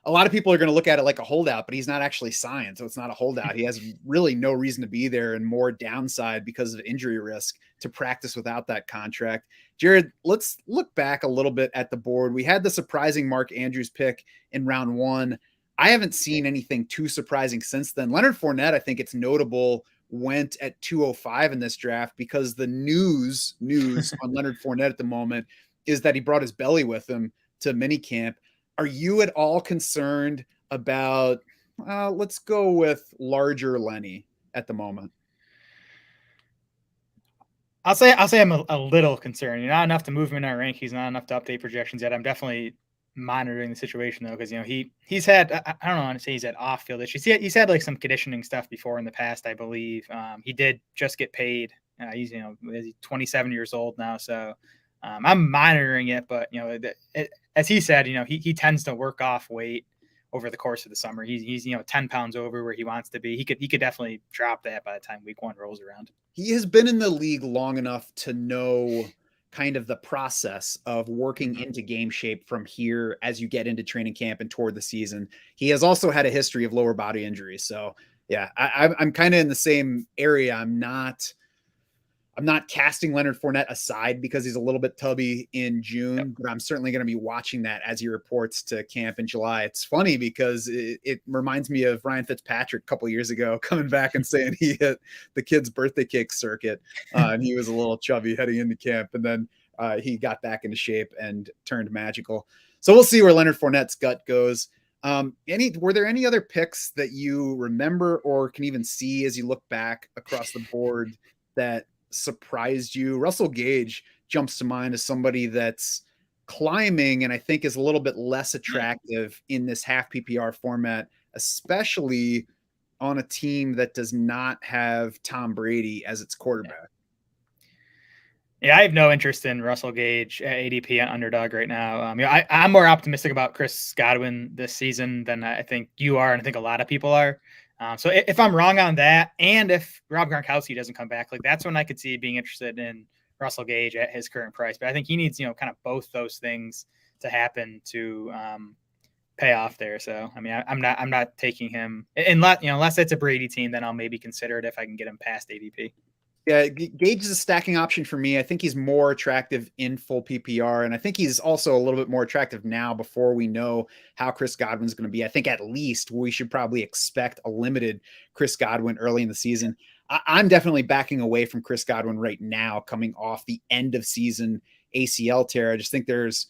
Speaker 1: a lot of people are going to look at it like a holdout, but he's not actually signed. So it's not a holdout. He has really no reason to be there and more downside because of injury risk to practice without that contract. Jared, let's look back a little bit at the board. We had the surprising Mark Andrews pick in round 1. I haven't seen anything too surprising since then. Leonard Fournette, I think it's notable, went at 205 in this draft because the news on Leonard Fournette at the moment is that he brought his belly with him to minicamp. Are you at all concerned about, let's go with larger Lenny at the moment?
Speaker 2: I'll say I'm a little concerned. You're not enough to move him in our rankings, not enough to update projections yet. I'm definitely monitoring the situation though, because he's had, I don't want to say he's had off field issues. He's had like some conditioning stuff before in the past, I believe. He did just get paid. He's 27 years old now, so I'm monitoring it. But as he said, he tends to work off weight over the course of the summer. He's 10 pounds over where he wants to be. He could definitely drop that by the time week 1 rolls around.
Speaker 1: He has been in the league long enough to know kind of the process of working into game shape from here as you get into training camp and toward the season. He has also had a history of lower body injuries. So yeah, I'm kind of in the same area. I'm not casting Leonard Fournette aside because he's a little bit tubby in June, but I'm certainly going to be watching that as he reports to camp in July. It's funny because it reminds me of Ryan Fitzpatrick a couple of years ago coming back and saying he hit the kid's birthday cake circuit and he was a little chubby heading into camp. And then he got back into shape and turned magical. So we'll see where Leonard Fournette's gut goes. Were there any other picks that you remember or can even see as you look back across the board that surprised you? Russell Gage jumps to mind as somebody that's climbing and I think is a little bit less attractive in this half PPR format, especially on a team that does not have Tom Brady as its quarterback.
Speaker 2: Yeah, I have no interest in Russell Gage at ADP on Underdog right now. I'm more optimistic about Chris Godwin this season than I think you are, and I think a lot of people are. So if I'm wrong on that, and if Rob Gronkowski doesn't come back, like that's when I could see being interested in Russell Gage at his current price. But I think he needs, kind of both those things to happen to pay off there. So I mean, I'm not taking him unless it's a Brady team, then I'll maybe consider it if I can get him past ADP.
Speaker 1: Yeah, Gage is a stacking option for me. I think he's more attractive in full PPR, and I think he's also a little bit more attractive now before we know how Chris Godwin's going to be. I think at least we should probably expect a limited Chris Godwin early in the season. I'm definitely backing away from Chris Godwin right now, coming off the end of season ACL tear. I just think there's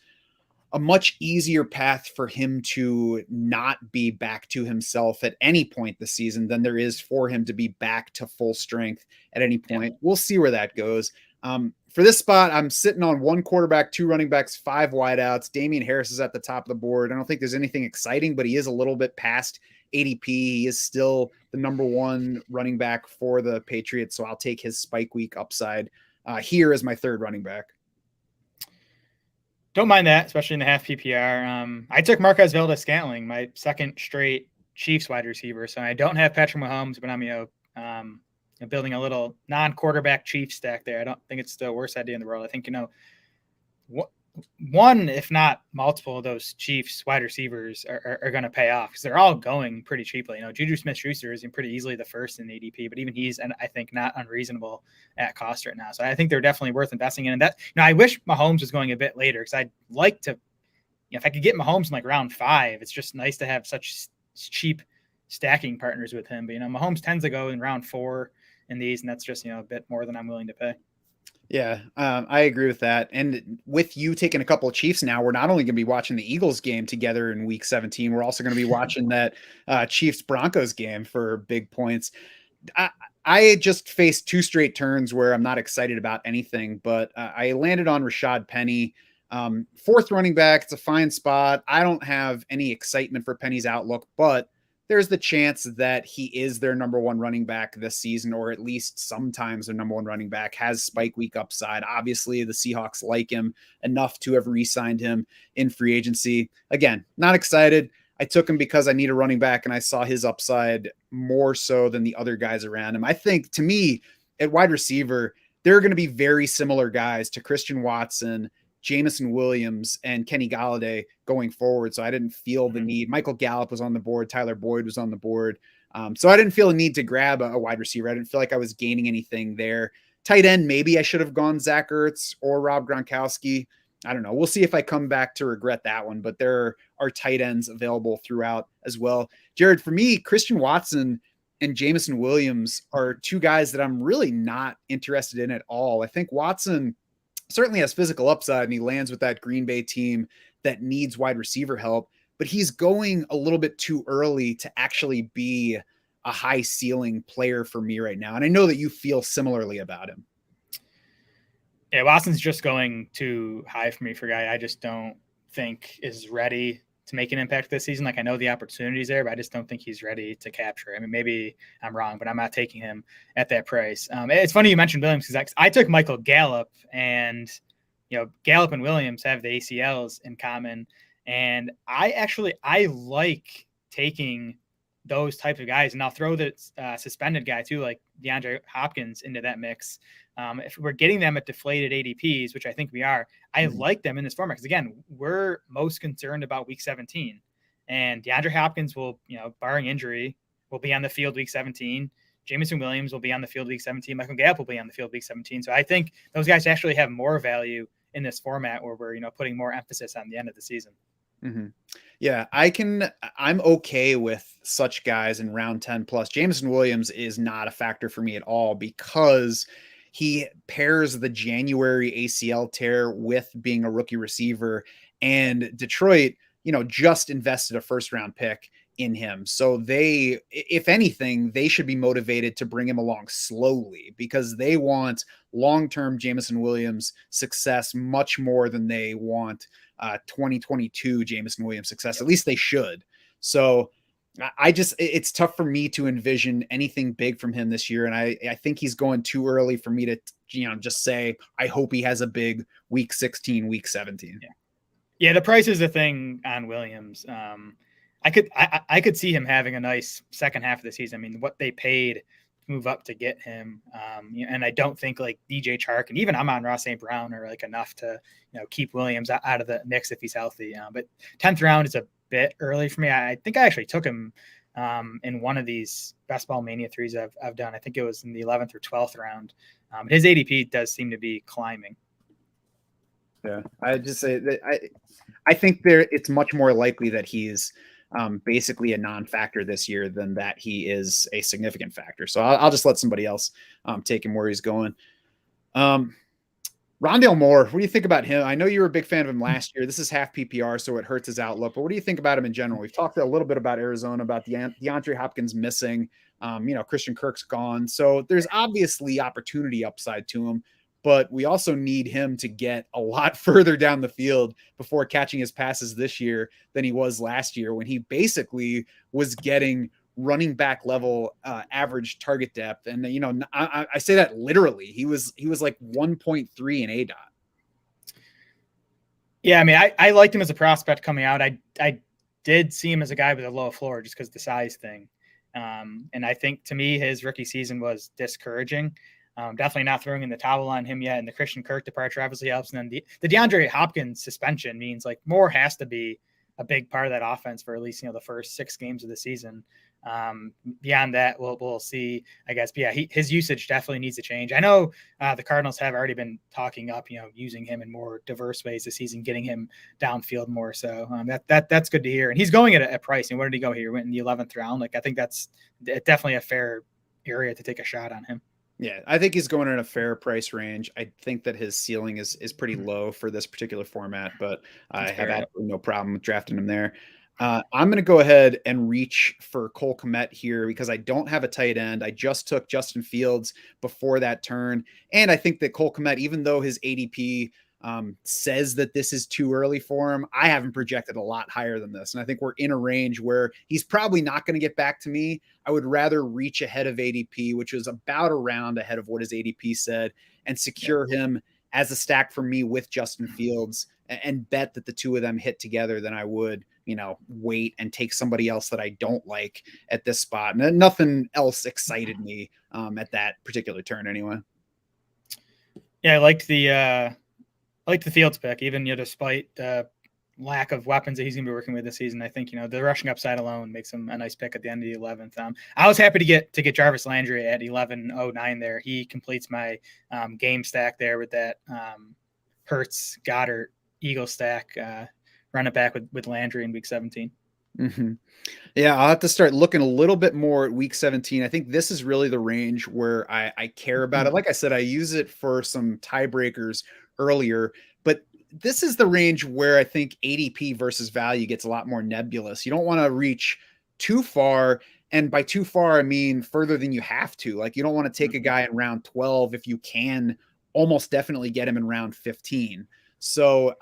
Speaker 1: a much easier path for him to not be back to himself at any point this season than there is for him to be back to full strength at any point. Yeah. We'll see where that goes. For this spot, I'm sitting on 1 quarterback, 2 running backs, 5 wideouts. Damian Harris is at the top of the board. I don't think there's anything exciting, but he is a little bit past ADP. He is still the number 1 running back for the Patriots, so I'll take his spike week upside here as my 3rd running back.
Speaker 2: Don't mind that, especially in the half PPR. I took Marquez Valdes-Scantling, my 2nd straight Chiefs wide receiver. So I don't have Patrick Mahomes, but I'm building a little non-quarterback Chiefs stack there. I don't think it's the worst idea in the world. I think one, if not multiple of those Chiefs wide receivers are going to pay off because they're all going pretty cheaply. Juju Smith-Schuster is pretty easily the first in ADP, but even he's, and I think, not unreasonable at cost right now. So I think they're definitely worth investing in. And that, I wish Mahomes was going a bit later because I'd like to, if I could get Mahomes in like round 5, it's just nice to have such cheap stacking partners with him. But Mahomes tends to go in round 4 in these, and that's just a bit more than I'm willing to pay.
Speaker 1: Yeah, I agree with that. And with you taking a couple of Chiefs now, we're not only going to be watching the Eagles game together in week 17, we're also going to be watching that Chiefs Broncos game for big points. I just faced 2 straight turns where I'm not excited about anything, but I landed on Rashad Penny, 4th running back. It's a fine spot. I don't have any excitement for Penny's outlook, but there's the chance that he is their number 1 running back this season, or at least sometimes their number 1 running back, has spike week upside. Obviously, the Seahawks like him enough to have re-signed him in free agency. Again, not excited. I took him because I need a running back, and I saw his upside more so than the other guys around him. I think, to me, at wide receiver, there are going to be very similar guys to Christian Watson, Jamison Williams and Kenny Galladay going forward. So I didn't feel the need. Michael Gallup was on the board. Tyler Boyd was on the board. So I didn't feel a need to grab a wide receiver. I didn't feel like I was gaining anything there. Tight end, maybe I should have gone Zach Ertz or Rob Gronkowski. I don't know. We'll see if I come back to regret that one, but there are tight ends available throughout as well. Jared, for me, Christian Watson and Jamison Williams are two guys that I'm really not interested in at all. I think Watson certainly has physical upside and he lands with that Green Bay team that needs wide receiver help, but he's going a little bit too early to actually be a high ceiling player for me right now. And I know that you feel similarly about him.
Speaker 2: Yeah, Watson's just going too high for me for a guy I just don't think is ready to make an impact this season. Like, I know the opportunity's there, but I just don't think he's ready to capture it. I mean, maybe I'm wrong, but I'm not taking him at that price. It's funny you mentioned Williams because I took Michael Gallup, and Gallup and Williams have the ACLs in common, and I like taking those types of guys, and I'll throw the suspended guy too, like DeAndre Hopkins, into that mix. If we're getting them at deflated ADPs, which I think we are, I like them in this format because, again, we're most concerned about week 17. And DeAndre Hopkins will, barring injury, will be on the field week 17. Jamison Williams will be on the field week 17. Michael Gallup will be on the field week 17. So I think those guys actually have more value in this format where we're, putting more emphasis on the end of the season.
Speaker 1: Mm-hmm. Yeah, I'm okay with such guys in round 10 plus. Jamison Williams is not a factor for me at all because he pairs the January ACL tear with being a rookie receiver, and Detroit, just invested a first round pick in him. So they, if anything, they should be motivated to bring him along slowly because they want long-term Jamison Williams success much more than they want 2022 Jamison Williams success. At least they should. So it's tough for me to envision anything big from him this year. And I think he's going too early for me to, just say, I hope he has a big week 16, week 17.
Speaker 2: Yeah. The price is the thing on Williams. I could see him having a nice second half of the season. I mean, what they paid to move up to get him. And I don't think like DJ Chark and even Amon-Ra St. Brown are like enough to, keep Williams out of the mix if he's healthy. But 10th round is a bit early for me. I think I actually took him in one of these Best Ball Mania 3s I've done. I think it was in the 11th or 12th round. His ADP does seem to be climbing.
Speaker 1: Yeah, I just say that I think it's much more likely that he's basically a non-factor this year than that he is a significant factor. So I'll just let somebody else take him where he's going. Rondale Moore, what do you think about him? I know you were a big fan of him last year. This is half PPR, so it hurts his outlook. But what do you think about him in general? We've talked a little bit about Arizona, about DeAndre Hopkins missing. Christian Kirk's gone. So there's obviously opportunity upside to him, but we also need him to get a lot further down the field before catching his passes this year than he was last year when he basically was getting running back level average target depth. And, I say that literally. He was like 1.3 in ADOT.
Speaker 2: Yeah, I mean, I liked him as a prospect coming out. I did see him as a guy with a low floor just because the size thing. And I think to me, his rookie season was discouraging. Definitely not throwing in the towel on him yet. And the Christian Kirk departure obviously helps. And then the DeAndre Hopkins suspension means like Moore has to be a big part of that offense for at least, the first 6 games of the season. Beyond that, we'll see, I guess. But yeah, his usage definitely needs to change. I know the Cardinals have already been talking up, using him in more diverse ways this season, getting him downfield more. So that's good to hear. And he's going at a price. And where did he go here? He went in the 11th round. Like, I think that's definitely a fair area to take a shot on him.
Speaker 1: Yeah, I think he's going in a fair price range. I think that his ceiling is pretty low for this particular format, but I have absolutely no problem with drafting him there. I'm going to go ahead and reach for Cole Kmet here because I don't have a tight end. I just took Justin Fields before that turn. And I think that Cole Kmet, even though his ADP says that this is too early for him, I haven't projected a lot higher than this. And I think we're in a range where he's probably not going to get back to me. I would rather reach ahead of ADP, which was about a round ahead of what his ADP said, and secure him as a stack for me with Justin Fields and bet that the two of them hit together than I would, wait and take somebody else that I don't like at this spot. And nothing else excited me at that particular turn anyway.
Speaker 2: Yeah, I liked the I like the Fields pick, even despite the lack of weapons that he's going to be working with this season. I think the rushing upside alone makes him a nice pick at the end of the 11th. I was happy to get Jarvis Landry at 11:09 there. He completes my game stack there with that Hurts, Goddard, Eagle stack. Run it back with Landry in week 17.
Speaker 1: Mm-hmm. Yeah, I'll have to start looking a little bit more at week 17. I think this is really the range where I care about it. Like I said, I use it for some tiebreakers earlier, but this is the range where I think ADP versus value gets a lot more nebulous. You don't want to reach too far. And by too far, I mean further than you have to. Like, you don't want to take a guy in round 12 if you can almost definitely get him in round 15. So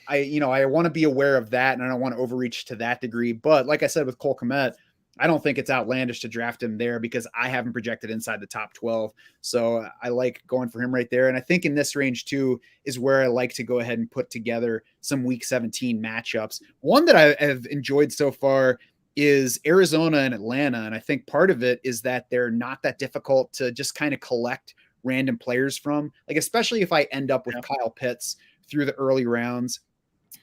Speaker 1: I want to be aware of that, and I don't want to overreach to that degree. But like I said with Cole Kmet, I don't think it's outlandish to draft him there because I haven't projected inside the top 12. So I like going for him right there. And I think in this range too is where I like to go ahead and put together some week 17 matchups. One that I have enjoyed so far is Arizona and Atlanta. And I think part of it is that they're not that difficult to just kind of collect random players from. Like, especially if I end up with Kyle Pitts through the early rounds,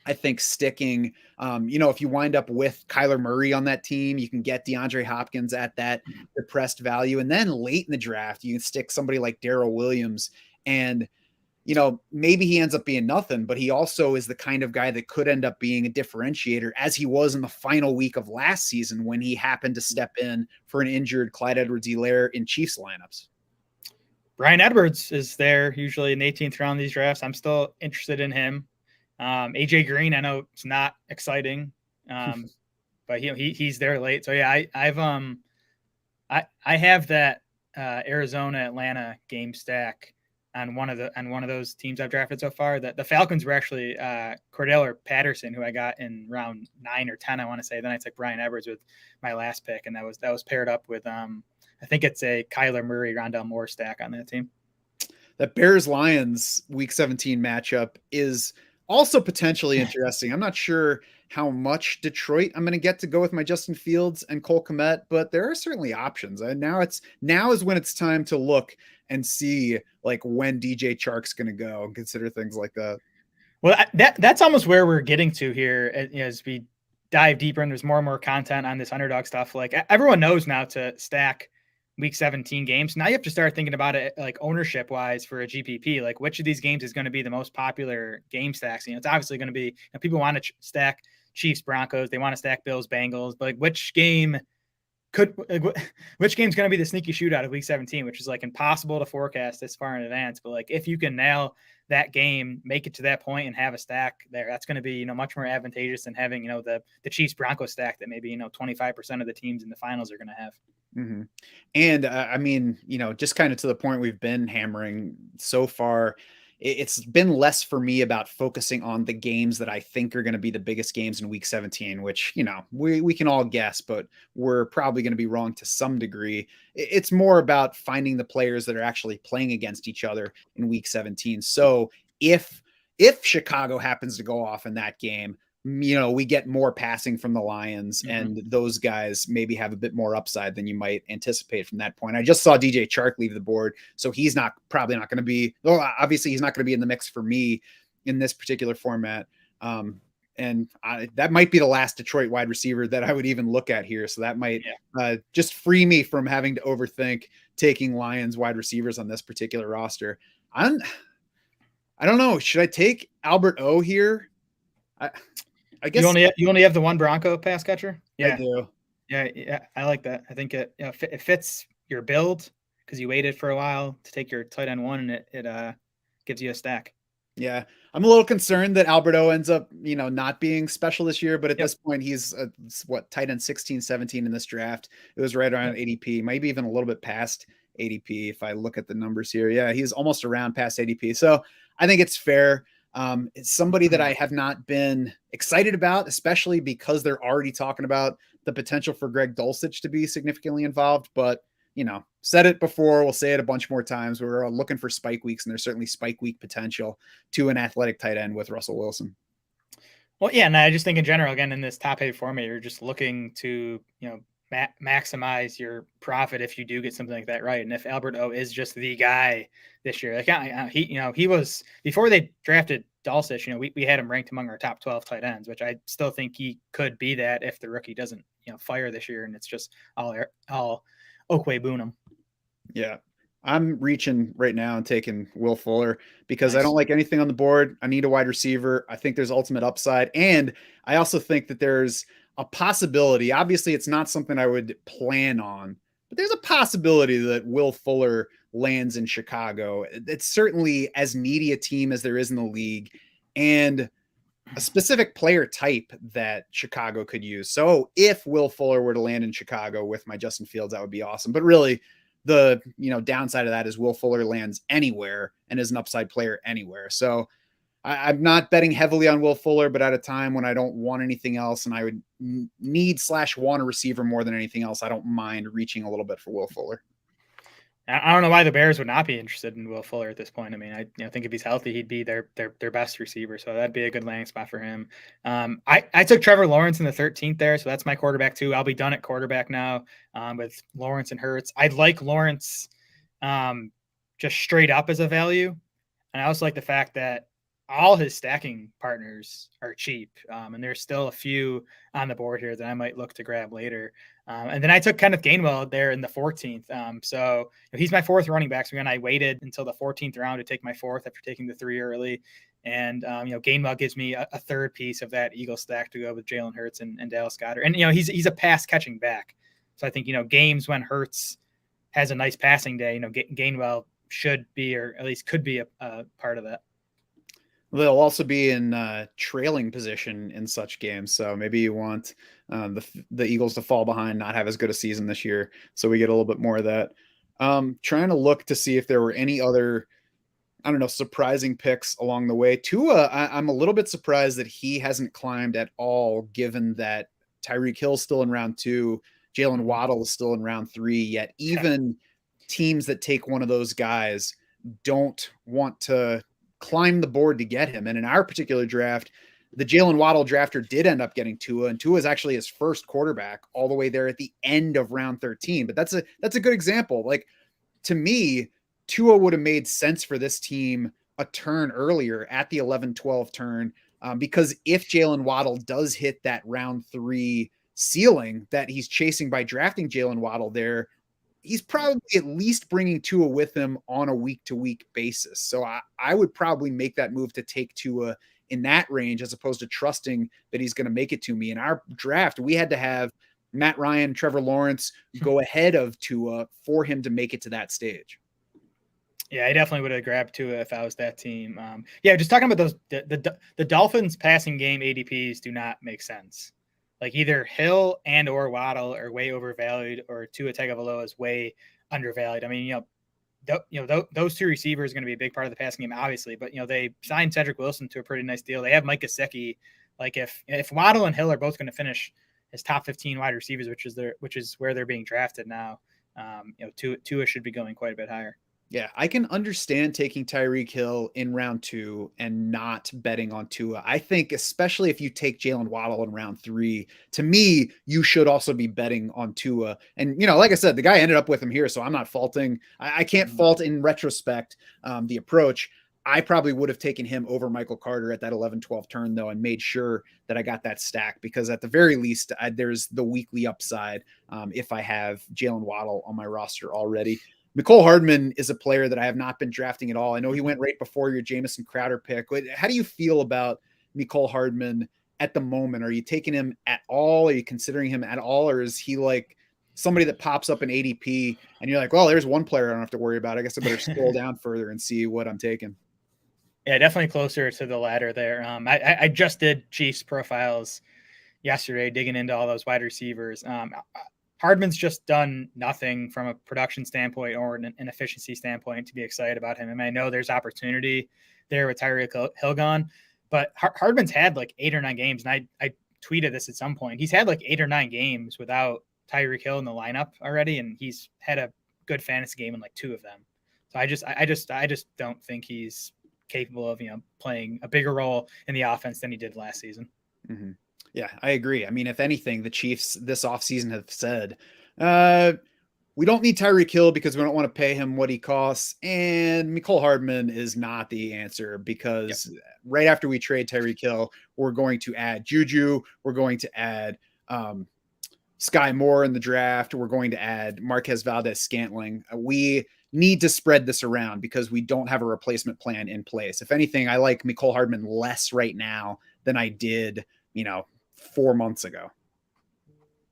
Speaker 1: I think sticking, if you wind up with Kyler Murray on that team, you can get DeAndre Hopkins at that depressed value. And then late in the draft, you can stick somebody like Darrell Williams. And, maybe he ends up being nothing, but he also is the kind of guy that could end up being a differentiator, as he was in the final week of last season when he happened to step in for an injured Clyde Edwards-Helaire in Chiefs lineups.
Speaker 2: Bryan Edwards is there usually in the 18th round of these drafts. I'm still interested in him. AJ Green, I know it's not exciting, but he's there late. So yeah, I have that Arizona Atlanta game stack on one of those teams I've drafted so far. That the Falcons were actually Cordell Patterson, who I got in round 9 or 10, I want to say. Then I took Bryan Edwards with my last pick, and that was paired up with I think it's a Kyler Murray, Rondell Moore stack on that team.
Speaker 1: That Bears-Lions week 17 matchup is also potentially interesting. I'm not sure how much Detroit I'm going to get to go with my Justin Fields and Cole Kmet, but there are certainly options. And now is when it's time to look and see like when DJ Chark's going to go and consider things like that.
Speaker 2: Well, that's almost where we're getting to here as we dive deeper and there's more and more content on this underdog stuff. Like, everyone knows now to stack week 17 games. Now you have to start thinking about it like ownership wise for a GPP, like which of these games is going to be the most popular game stacks. It's obviously going to be, people want to stack Chiefs Broncos, they want to stack Bills Bengals, but like which game's going to be the sneaky shootout of week 17, which is like impossible to forecast this far in advance. But like, if you can nail that game, make it to that point and have a stack there, that's going to be, much more advantageous than having, the Chiefs Broncos stack that maybe, 25% of the teams in the finals are going to have.
Speaker 1: Mm-hmm. And I mean, just kind of to the point we've been hammering so far, it's been less for me about focusing on the games that I think are going to be the biggest games in week 17, which, we can all guess, but we're probably going to be wrong to some degree. It's more about finding the players that are actually playing against each other in week 17. So if Chicago happens to go off in that game, we get more passing from the Lions, and those guys maybe have a bit more upside than you might anticipate from that point. I just saw DJ Chark leave the board, so he's probably not going to be, obviously he's not going to be in the mix for me in this particular format. And that might be the last Detroit wide receiver that I would even look at here. So that might just free me from having to overthink taking Lions wide receivers on this particular roster. I don't know. Should I take Albert O here? I guess
Speaker 2: you only have the one Bronco pass catcher.
Speaker 1: Yeah, I do.
Speaker 2: Yeah, I like that. I think it fits your build because you waited for a while to take your tight end one, and it gives you a stack.
Speaker 1: Yeah, I'm a little concerned that Alberto ends up, not being special this year, but at this point, he's tight end 16, 17 in this draft. It was right around ADP, maybe even a little bit past ADP if I look at the numbers here. Yeah, he's almost around past ADP. So I think it's fair. It's somebody that I have not been excited about, especially because they're already talking about the potential for Greg Dulcich to be significantly involved. But, said it before, we'll say it a bunch more times. We're looking for spike weeks, and there's certainly spike week potential to an athletic tight end with Russell Wilson.
Speaker 2: Well, yeah, and I just think in general, again, in this top 8 format, you're just looking to, maximize your profit if you do get something like that right. And if Albert O is just the guy this year, like he was before they drafted Dulcich, we had him ranked among our top 12 tight ends, which I still think he could be that if the rookie doesn't fire this year and it's just all Okway Boonham.
Speaker 1: Yeah. I'm reaching right now and taking Will Fuller because I don't
Speaker 2: Nice.
Speaker 1: like anything on the board. I need a wide receiver. I think there's ultimate upside. And I also think that there's a possibility. Obviously, it's not something I would plan on, but there's a possibility that Will Fuller lands in Chicago. It's certainly as needy a team as there is in the league. And a specific player type that Chicago could use. So if Will Fuller were to land in Chicago with my Justin Fields, that would be awesome. But really, the downside of that is Will Fuller lands anywhere and is an upside player anywhere. So I'm not betting heavily on Will Fuller, but at a time when I don't want anything else and I would need/want a receiver more than anything else, I don't mind reaching a little bit for Will Fuller.
Speaker 2: I don't know why the Bears would not be interested in Will Fuller at this point. I mean, I think if he's healthy, he'd be their best receiver. So that'd be a good landing spot for him. I took Trevor Lawrence in the 13th there, so that's my quarterback too. I'll be done at quarterback now with Lawrence and Hurts. I'd like Lawrence just straight up as a value, and I also like the fact that all his stacking partners are cheap, and there's still a few on the board here that I might look to grab later. And then I took Kenneth Gainwell there in the 14th. So he's my fourth running back. So again, I waited until the 14th round to take my fourth after taking the 3 early. And Gainwell gives me a third piece of that Eagle stack to go with Jalen Hurts and Dallas Goedert. And he's a pass catching back. So I think games when Hurts has a nice passing day, Gainwell should be, or at least could be a part of that.
Speaker 1: They'll also be in trailing position in such games. So maybe you want the Eagles to fall behind, not have as good a season this year. So we get a little bit more of that. Trying to look to see if there were any other, I don't know, surprising picks along the way. Tua, I'm a little bit surprised that he hasn't climbed at all, given that Tyreek Hill's still in round 2, Jalen Waddle is still in round 3, yet even teams that take one of those guys don't want to climb the board to get him. And in our particular draft, the Jalen Waddle drafter did end up getting Tua, and Tua is actually his first quarterback all the way there at the end of round 13. But that's a good example. Like, to me, Tua would have made sense for this team a turn earlier at the 11-12 turn, because if Jalen Waddle does hit that round 3 ceiling that he's chasing by drafting Jalen Waddle there, he's probably at least bringing Tua with him on a week-to-week basis. So I would probably make that move to take Tua in that range as opposed to trusting that he's going to make it to me. In our draft, we had to have Matt Ryan, Trevor Lawrence go ahead of Tua for him to make it to that stage.
Speaker 2: Yeah, I definitely would have grabbed Tua if I was that team. Just talking about those, the Dolphins passing game ADPs do not make sense. Like either Hill and or Waddle are way overvalued, or Tua Tagovailoa is way undervalued. I mean, those two receivers are going to be a big part of the passing game, obviously. But they signed Cedric Wilson to a pretty nice deal. They have Mike Gesicki. Like if Waddle and Hill are both going to finish as top 15 wide receivers, which is where they're being drafted now, Tua should be going quite a bit higher.
Speaker 1: Yeah, I can understand taking Tyreek Hill in round 2 and not betting on Tua. I think especially if you take Jalen Waddle in round 3, to me, you should also be betting on Tua. And, like I said, the guy ended up with him here, so I'm not faulting. I can't fault in retrospect the approach. I probably would have taken him over Michael Carter at that 11-12 turn, though, and made sure that I got that stack, because at the very least, there's the weekly upside if I have Jalen Waddle on my roster already. Mecole Hardman is a player that I have not been drafting at all. I know he went right before your Jamison Crowder pick. How do you feel about Mecole Hardman at the moment? Are you taking him at all? Are you considering him at all? Or is he like somebody that pops up in ADP and you're like, well, there's one player I don't have to worry about. I guess I better scroll down further and see what I'm taking.
Speaker 2: Yeah, definitely closer to the latter there. I just did Chiefs profiles yesterday, digging into all those wide receivers. Hardman's just done nothing from a production standpoint or an efficiency standpoint to be excited about him. I mean, I know there's opportunity there with Tyreek Hill gone, but Hardman's had like 8 or 9 games, and I tweeted this at some point. He's had like 8 or 9 games without Tyreek Hill in the lineup already, and he's had a good fantasy game in like 2 of them. So I just don't think he's capable of playing a bigger role in the offense than he did last season.
Speaker 1: Mm-hmm. Yeah, I agree. I mean, if anything, the Chiefs this offseason have said, uh, we don't need Tyreek Hill because we don't want to pay him what he costs. And Mecole Hardman is not the answer
Speaker 2: Yep.
Speaker 1: because right after we trade Tyreek Hill, we're going to add Juju. We're going to add Sky Moore in the draft. We're going to add Marquez Valdez Scantling. We need to spread this around because we don't have a replacement plan in place. If anything, I like Mecole Hardman less right now than I did, 4 months ago.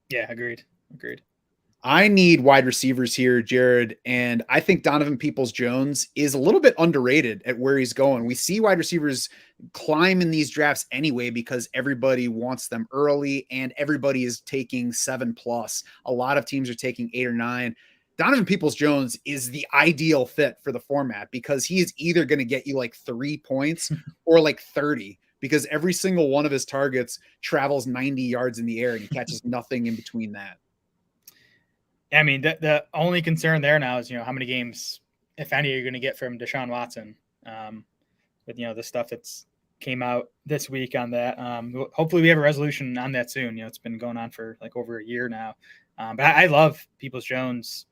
Speaker 2: Yeah, agreed. Agreed.
Speaker 1: I need wide receivers here, Jared, and I think Donovan Peoples-Jones is a little bit underrated at where he's going. We see wide receivers climb in these drafts anyway because everybody wants them early and everybody is taking 7+. A lot of teams are taking 8 or 9. Donovan Peoples-Jones is the ideal fit for the format because he's either going to get you like 3 points or like 30 because every single one of his targets travels 90 yards in the air and he catches nothing in between that.
Speaker 2: I mean, the only concern there now is, how many games, if any, are you going to get from Deshaun Watson with, the stuff that's came out this week on that. Hopefully we have a resolution on that soon. It's been going on for like over a year now. But I love Peoples-Jones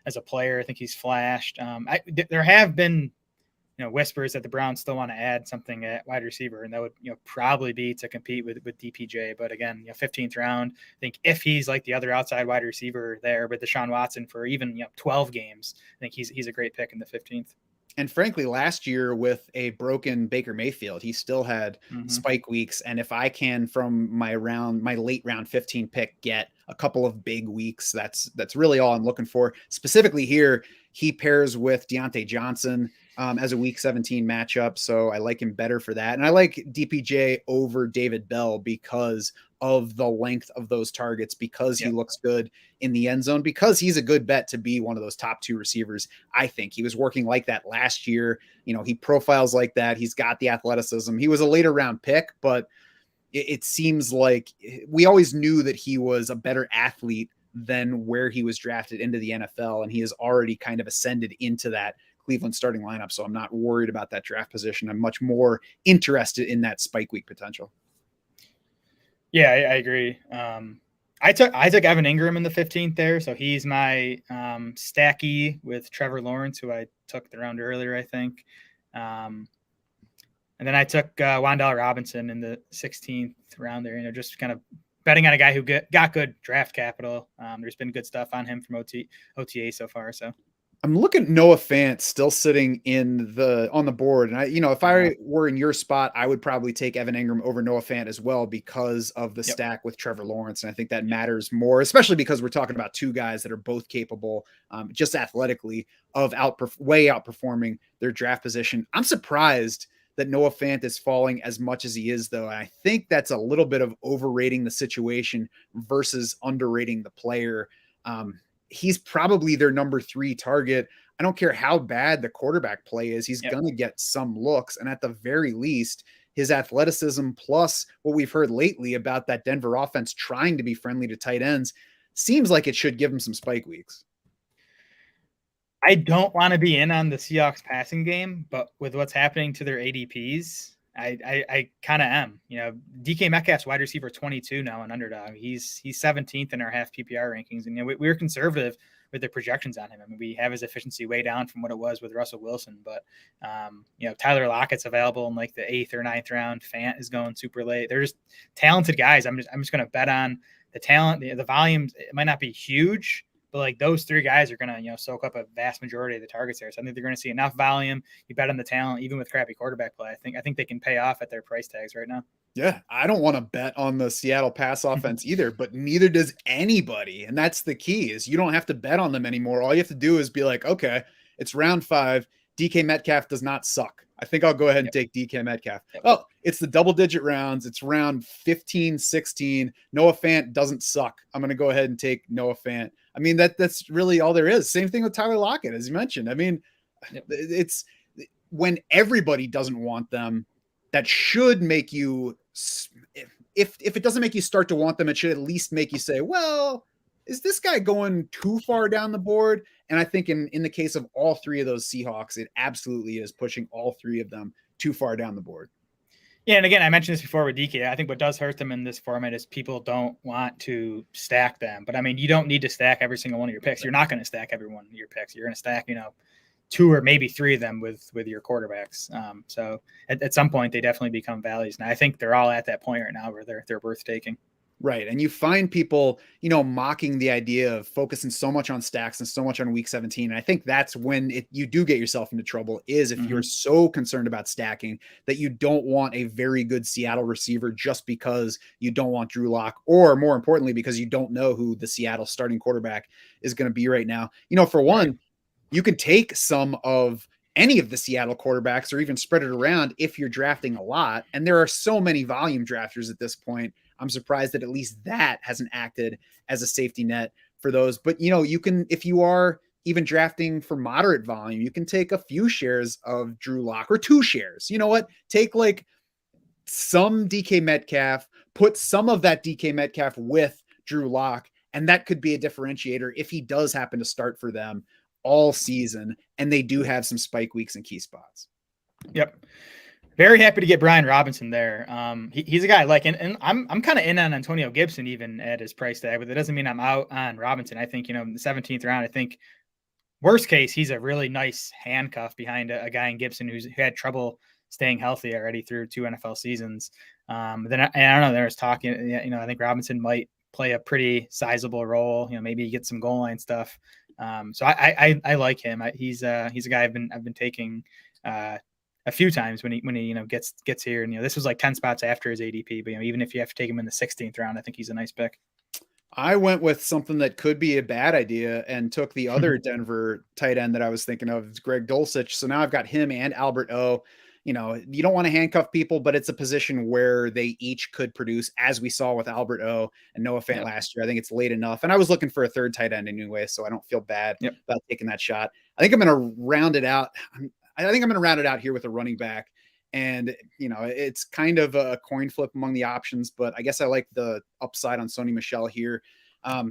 Speaker 2: as a player. I think he's flashed. There have been, whispers that the Browns still want to add something at wide receiver, and that would, probably be to compete with DPJ. But again, 15th round, I think if he's like the other outside wide receiver there with Deshaun Watson for even 12 games, I think he's a great pick in the 15th.
Speaker 1: And frankly, last year with a broken Baker Mayfield, he still had spike weeks. And if I can, from my late round 15 pick, get a couple of big weeks, that's really all I'm looking for. Specifically here, he pairs with Deontay Johnson as a week 17 matchup. So I like him better for that. And I like DPJ over David Bell because of the length of those targets, because he looks good in the end zone, because he's a good bet to be one of those top 2 receivers. I think he was working like that last year. He profiles like that. He's got the athleticism. He was a later round pick, but it seems like we always knew that he was a better athlete than where he was drafted into the NFL. And he has already kind of ascended into that Cleveland starting lineup. So I'm not worried about that draft position. I'm much more interested in that spike week potential.
Speaker 2: Yeah, I agree. I took Evan Ingram in the 15th there, so he's my stacky with Trevor Lawrence, who I took the round earlier, I think. And then I took Wan'Dale Robinson in the 16th round there. Just kind of betting on a guy who got good draft capital. There's been good stuff on him from OTA so far. So
Speaker 1: I'm looking at Noah Fant still sitting on the board. And if I were in your spot, I would probably take Evan Ingram over Noah Fant as well because of the stack with Trevor Lawrence. And I think that matters more, especially because we're talking about 2 guys that are both capable, just athletically, of way outperforming their draft position. I'm surprised that Noah Fant is falling as much as he is, though. And I think that's a little bit of overrating the situation versus underrating the player. He's probably their number 3 target. I don't care how bad the quarterback play is. He's going to get some looks. And at the very least, his athleticism plus what we've heard lately about that Denver offense trying to be friendly to tight ends seems like it should give him some spike weeks.
Speaker 2: I don't want to be in on the Seahawks passing game, but with what's happening to their ADPs, I kind of am. DK Metcalf's wide receiver 22 now on Underdog. He's 17th in our half PPR rankings, and we're conservative with the projections on him. I mean, we have his efficiency way down from what it was with Russell Wilson, but Tyler Lockett's available in like the 8th or 9th round. Fant is going super late. They're just talented guys. I'm just going to bet on the talent. The volume, it might not be huge, but like those 3 guys are going to, soak up a vast majority of the targets there. So I think they're going to see enough volume. You bet on the talent, even with crappy quarterback play. I think they can pay off at their price tags right now.
Speaker 1: Yeah, I don't want to bet on the Seattle pass offense either, but neither does anybody. And that's the key, is you don't have to bet on them anymore. All you have to do is be like, okay, it's round 5. DK Metcalf does not suck. I think I'll go ahead and take DK Metcalf. Oh, it's the double-digit rounds. It's round 15, 16. Noah Fant doesn't suck. I'm going to go ahead and take Noah Fant. I mean, that's really all there is. Same thing with Tyler Lockett, as you mentioned. I mean, it's when everybody doesn't want them, that should make you, if it doesn't make you start to want them, it should at least make you say, well, is this guy going too far down the board? And I think in the case of all 3 of those Seahawks, it absolutely is pushing all 3 of them too far down the board.
Speaker 2: Yeah, and again, I mentioned this before with DK. I think what does hurt them in this format is people don't want to stack them. But I mean, you don't need to stack every single one of your picks. You're not going to stack every one of your picks. You're going to stack, 2 or maybe 3 of them with your quarterbacks. So at some point, they definitely become values. And I think they're all at that point right now where they're worth taking.
Speaker 1: Right. And you find people, mocking the idea of focusing so much on stacks and so much on week 17. And I think that's when you do get yourself into trouble, is if you're so concerned about stacking that you don't want a very good Seattle receiver just because you don't want Drew Lock, or more importantly, because you don't know who the Seattle starting quarterback is going to be right now. For one, you can take some of any of the Seattle quarterbacks or even spread it around if you're drafting a lot. And there are so many volume drafters at this point. I'm surprised that at least that hasn't acted as a safety net for those. But, you can, if you are even drafting for moderate volume, you can take a few shares of Drew Lock, or 2 shares. You know what? Take like some DK Metcalf, put some of that DK Metcalf with Drew Lock, and that could be a differentiator if he does happen to start for them all season, and they do have some spike weeks and key spots.
Speaker 2: Yep. Very happy to get Brian Robinson there. He's a guy and I'm kind of in on Antonio Gibson even at his price tag, but that doesn't mean I'm out on Robinson. I think, in the 17th round, I think worst case, he's a really nice handcuff behind a guy in Gibson who had trouble staying healthy already through 2 NFL seasons. Then I don't know, there was talking, I think Robinson might play a pretty sizable role, maybe he gets some goal line stuff. So I like him. He's a guy I've been taking a few times when he gets here, and this was like 10 spots after his ADP, but even if you have to take him in the 16th round, I think he's a nice pick.
Speaker 1: I went with something that could be a bad idea and took the other Denver tight end that I was thinking of. It's Greg Dulcich. So now I've got him and Albert O. You don't want to handcuff people, but it's a position where they each could produce, as we saw with Albert O and Noah Fant last year. I think it's late enough. And I was looking for a third tight end anyway, so I don't feel bad about taking that shot. I think I'm going to round it out. I think I'm going to round it out here with a running back. And, it's kind of a coin flip among the options, but I guess I like the upside on Sony Michel here. I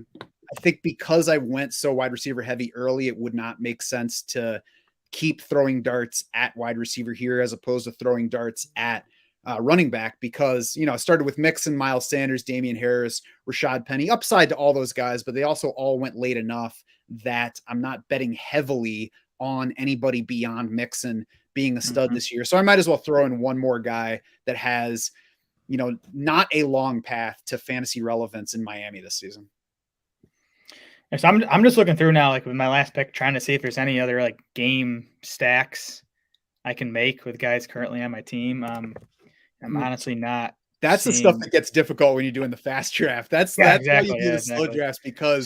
Speaker 1: think because I went so wide receiver heavy early, it would not make sense to keep throwing darts at wide receiver here as opposed to throwing darts at running back, because, I started with Mixon, Miles Sanders, Damian Harris, Rashad Penny, upside to all those guys, but they also all went late enough that I'm not betting heavily on anybody beyond Mixon being a stud this year. So I might as well throw in one more guy that has, not a long path to fantasy relevance in Miami this season.
Speaker 2: So I'm just looking through now, with my last pick, trying to see if there's any other game stacks I can make with guys currently on my team. I'm honestly not.
Speaker 1: That's the stuff that gets difficult when you're doing the fast draft. That's
Speaker 2: exactly,
Speaker 1: why you do the slow drafts, because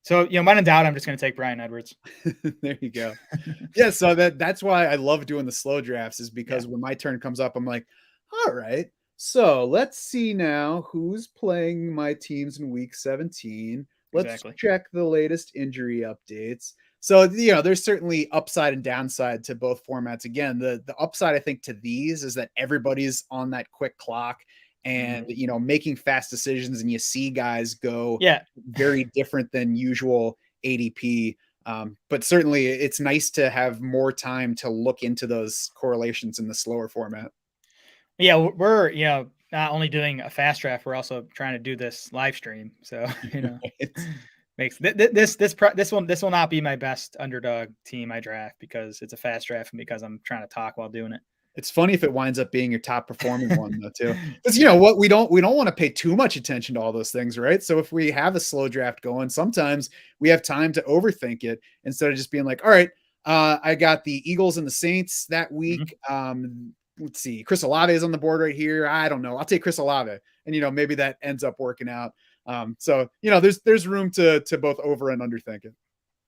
Speaker 2: So, when in doubt, I'm just going to take Bryan Edwards.
Speaker 1: There you go. Yeah. So that's why I love doing the slow drafts, is because when my turn comes up, I'm like, all right, so let's see now who's playing my teams in week 17. Let's check the latest injury updates. So, there's certainly upside and downside to both formats. Again, the upside, I think, to these is that everybody's on that quick clock and, making fast decisions, and you see guys go very different than usual ADP. But certainly it's nice to have more time to look into those correlations in the slower format.
Speaker 2: Yeah, we're, not only doing a fast draft, we're also trying to do this live stream. So, makes this will not be my best underdog team I draft, because it's a fast draft and because I'm trying to talk while doing it.
Speaker 1: It's funny if it winds up being your top performing one though too, because what, we don't want to pay too much attention to all those things, right? So if we have a slow draft going, sometimes we have time to overthink it instead of just being like, all right, I got the Eagles and the Saints that week. Let's see, Chris Olave is on the board right here. I don't know. I'll take Chris Olave, and maybe that ends up working out. So there's room to both over and underthink it.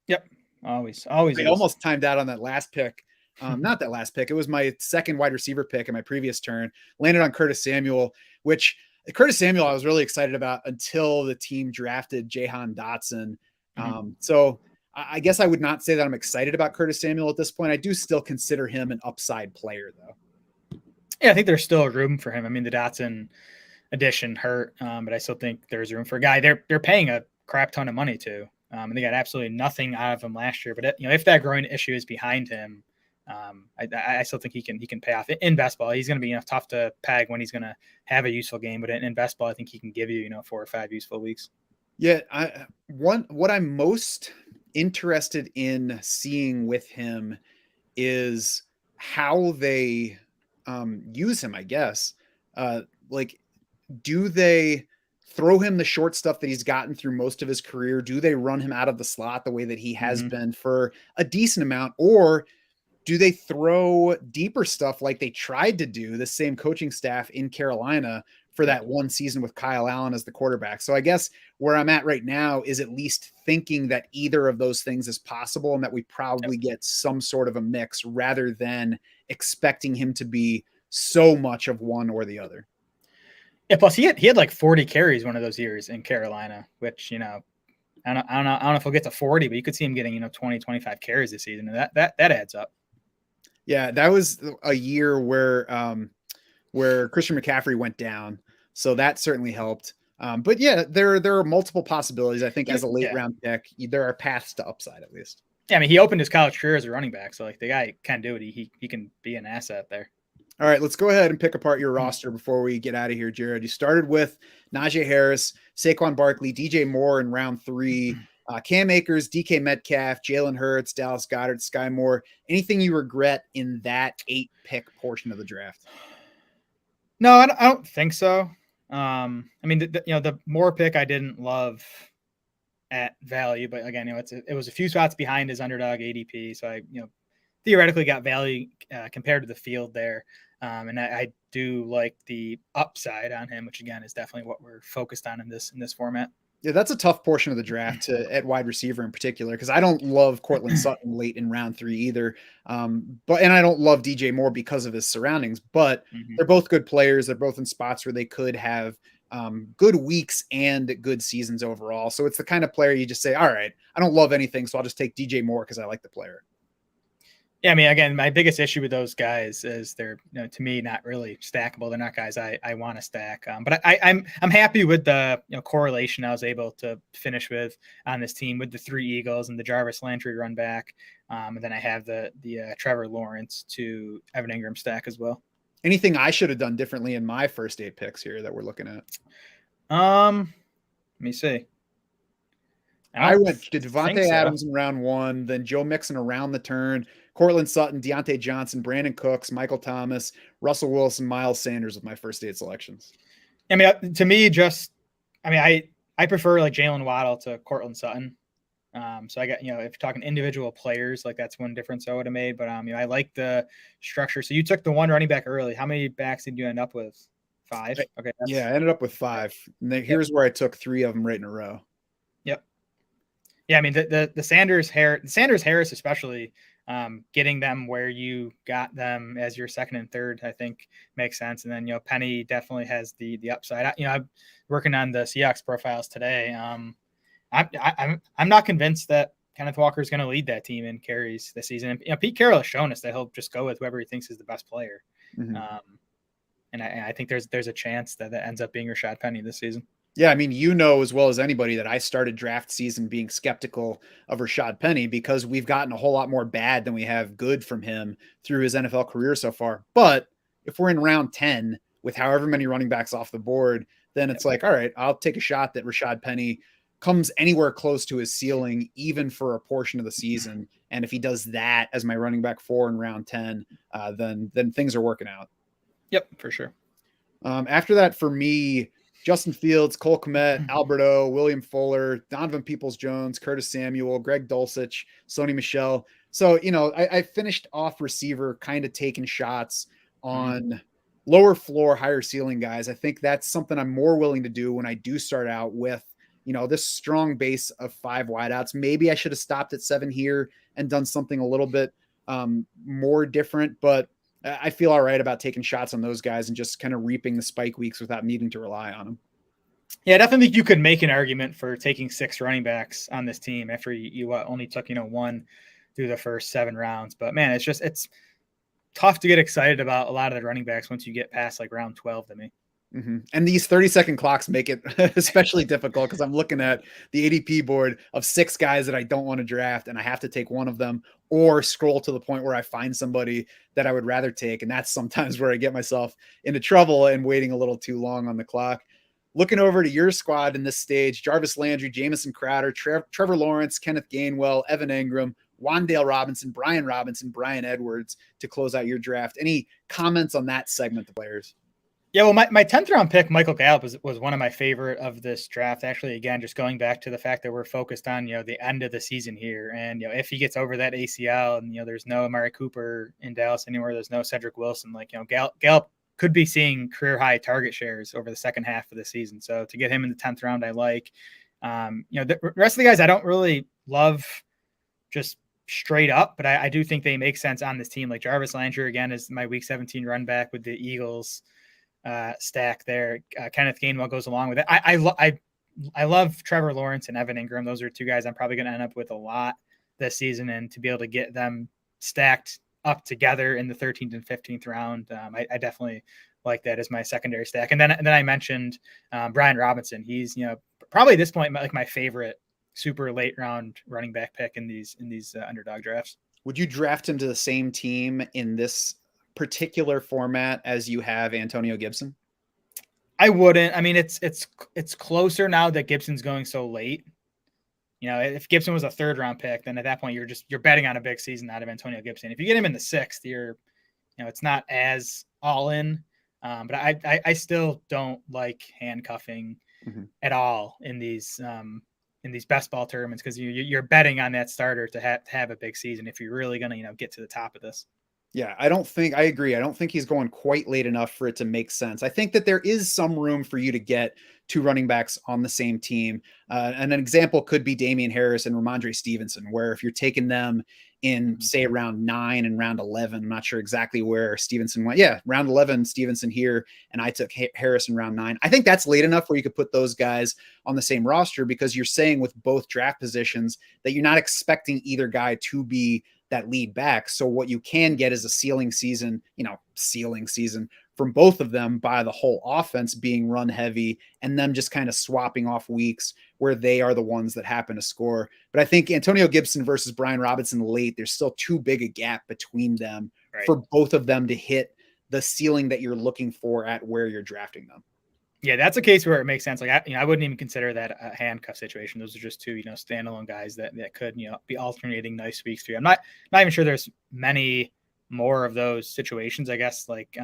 Speaker 2: Yep, always. I
Speaker 1: almost timed out on that last pick. Not that last pick. It was my second wide receiver pick in my previous turn. Landed on Curtis Samuel, which Curtis Samuel I was really excited about until the team drafted Jahan Dotson. So I guess I would not say that I'm excited about Curtis Samuel at this point. I do still consider him an upside player, though.
Speaker 2: Yeah, I think there's still room for him. I mean, the Dotson addition hurt, but I still think there's room for a guy they're paying a crap ton of money to. And they got absolutely nothing out of him last year. But if that groin issue is behind him, I still think he can pay off in best ball. He's going to be tough to peg when he's going to have a useful game, but in best ball, I think he can give you 4 or 5 useful weeks.
Speaker 1: Yeah, what I'm most interested in seeing with him is how they use him, I guess. Like, do they throw him the short stuff that he's gotten through most of his career? Do they run him out of the slot the way that he has been for a decent amount? Or do they throw deeper stuff like they tried to do, the same coaching staff in Carolina, for that one season with Kyle Allen as the quarterback? So I guess where I'm at right now is at least thinking that either of those things is possible and that we probably get some sort of a mix rather than expecting him to be so much of one or the other.
Speaker 2: Yeah, plus he had like 40 carries one of those years in Carolina, which, I don't know if he'll get to 40, but you could see him getting, 20, 25 carries this season. And that adds up.
Speaker 1: Yeah, that was a year where Christian McCaffrey went down. So that certainly helped. But yeah, there are multiple possibilities. I think as a late round pick, there are paths to upside at least.
Speaker 2: Yeah, I mean, he opened his college career as a running back, so like the guy can do it. He can be an asset there.
Speaker 1: All right, let's go ahead and pick apart your roster before we get out of here, Jared. You started with Najee Harris, Saquon Barkley, DJ Moore in round 3, Cam Akers, DK Metcalf, Jalen Hurts, Dallas Goedert, Sky Moore. Anything you regret in that 8-pick portion of the draft?
Speaker 2: No, I don't think so. I mean, the Moore pick I didn't love at value, but again, it was a few spots behind his underdog ADP, so I theoretically got value compared to the field there. And I do like the upside on him, which again is definitely what we're focused on in this format.
Speaker 1: Yeah, that's a tough portion of the draft at wide receiver in particular, because I don't love Cortland Sutton late in round 3 either. And I don't love DJ Moore because of his surroundings, but they're both good players. They're both in spots where they could have good weeks and good seasons overall. So it's the kind of player you just say, all right, I don't love anything, so I'll just take DJ Moore because I like the player.
Speaker 2: Yeah, I mean, again, my biggest issue with those guys is they're, to me, not really stackable. They're not guys I want to stack. But I'm happy with the correlation I was able to finish with on this team with the 3 Eagles and the Jarvis Landry run back, and then I have the Trevor Lawrence to Evan Ingram stack as well.
Speaker 1: Anything I should have done differently in my first 8 picks here that we're looking at?
Speaker 2: Let me see.
Speaker 1: I went to Devontae Adams in round 1, then Joe Mixon around the turn, Cortland Sutton, Deontay Johnson, Brandon Cooks, Michael Thomas, Russell Wilson, Miles Sanders with my first 8 selections.
Speaker 2: I mean, to me, I prefer like Jalen Waddle to Cortland Sutton. So I got, if you're talking individual players, like that's one difference I would have made. But I like the structure. So you took the 1 running back early. How many backs did you end up with? 5. Okay.
Speaker 1: Yeah, I ended up with 5. And here's where I took 3 of them right in a row.
Speaker 2: Yep. Yeah, I mean the Sanders Harris especially, getting them where you got them as your second and third, I think makes sense. And then Penny definitely has the upside. I'm working on the Seahawks profiles today. I'm not convinced that Kenneth Walker is going to lead that team in carries this season. And Pete Carroll has shown us that he'll just go with whoever he thinks is the best player. And I think there's a chance that ends up being Rashad Penny this season.
Speaker 1: Yeah, I mean, as well as anybody that I started draft season being skeptical of Rashad Penny because we've gotten a whole lot more bad than we have good from him through his NFL career so far. But if we're in round 10 with however many running backs off the board, then it's like, all right, I'll take a shot that Rashad Penny comes anywhere close to his ceiling, even for a portion of the season. And if he does that as my running back 4 in round 10, then things are working out.
Speaker 2: Yep, for sure.
Speaker 1: After that, for me, Justin Fields, Cole Kmet, Alberto, William Fuller, Donovan Peoples-Jones, Curtis Samuel, Greg Dulcich, Sony Michel. So, I finished off receiver kind of taking shots on lower floor, higher ceiling guys. I think that's something I'm more willing to do when I do start out with, this strong base of 5 wideouts. Maybe I should have stopped at 7 here and done something a little bit more different, but I feel all right about taking shots on those guys and just kind of reaping the spike weeks without needing to rely on them.
Speaker 2: Yeah, I definitely think you could make an argument for taking 6 running backs on this team after you only took, 1 through the first 7 rounds. But man, it's tough to get excited about a lot of the running backs once you get past like round 12 to me.
Speaker 1: And these 30-second clocks make it especially difficult because I'm looking at the ADP board of 6 guys that I don't want to draft, and I have to take one of them or scroll to the point where I find somebody that I would rather take. And that's sometimes where I get myself into trouble and waiting a little too long on the clock. Looking over to your squad in this stage, Jarvis Landry, Jamison Crowder, Trevor Lawrence, Kenneth Gainwell, Evan Engram, Wandale Robinson, Bryan Edwards to close out your draft. Any comments on that segment of players?
Speaker 2: Yeah, well, my 10th round pick, Michael Gallup, was one of my favorite of this draft. Actually, again, just going back to the fact that we're focused on, the end of the season here. And, if he gets over that ACL and, there's no Amari Cooper in Dallas anymore, there's no Cedric Wilson, Gallup could be seeing career high target shares over the second half of the season. So to get him in the 10th round, I like. The rest of the guys I don't really love just straight up, but I do think they make sense on this team. Like Jarvis Landry, again, is my week 17 run back with the Eagles stack there. Kenneth Gainwell goes along with it. I love Trevor Lawrence and Evan Engram. Those are 2 guys I'm probably going to end up with a lot this season, and to be able to get them stacked up together in the 13th and 15th round, I definitely like that as my secondary stack. And then I mentioned Brian Robinson. He's probably at this point like my favorite super late round running back pick in these underdog drafts.
Speaker 1: Would you draft him to the same team in this particular format as you have Antonio Gibson?
Speaker 2: I wouldn't. I mean, it's closer now that Gibson's going so late. If Gibson was a 3rd round pick, then at that point you're betting on a big season out of Antonio Gibson. If you get him in the 6th, it's not as all in. But I still don't like handcuffing at all in these best ball tournaments, because you're betting on that starter to have a big season if you're really going to get to the top of this.
Speaker 1: Yeah, I agree. I don't think he's going quite late enough for it to make sense. I think that there is some room for you to get 2 running backs on the same team. And an example could be Damian Harris and Ramondre Stevenson, where if you're taking them in, say, round 9 and round 11, I'm not sure exactly where Stevenson went. Yeah, round 11, Stevenson here, and I took Harris in round 9. I think that's late enough where you could put those guys on the same roster, because you're saying with both draft positions that you're not expecting either guy to be that lead back. So what you can get is a ceiling season from both of them by the whole offense being run heavy and them just kind of swapping off weeks where they are the ones that happen to score. But I think Antonio Gibson versus Brian Robinson late, there's still too big a gap between them for both of them to hit the ceiling that you're looking for at where you're drafting them.
Speaker 2: Yeah, that's a case where it makes sense. Like, I wouldn't even consider that a handcuff situation. Those are just 2, standalone guys that could, be alternating nice weeks through. I'm not even sure there's many more of those situations. I guess like,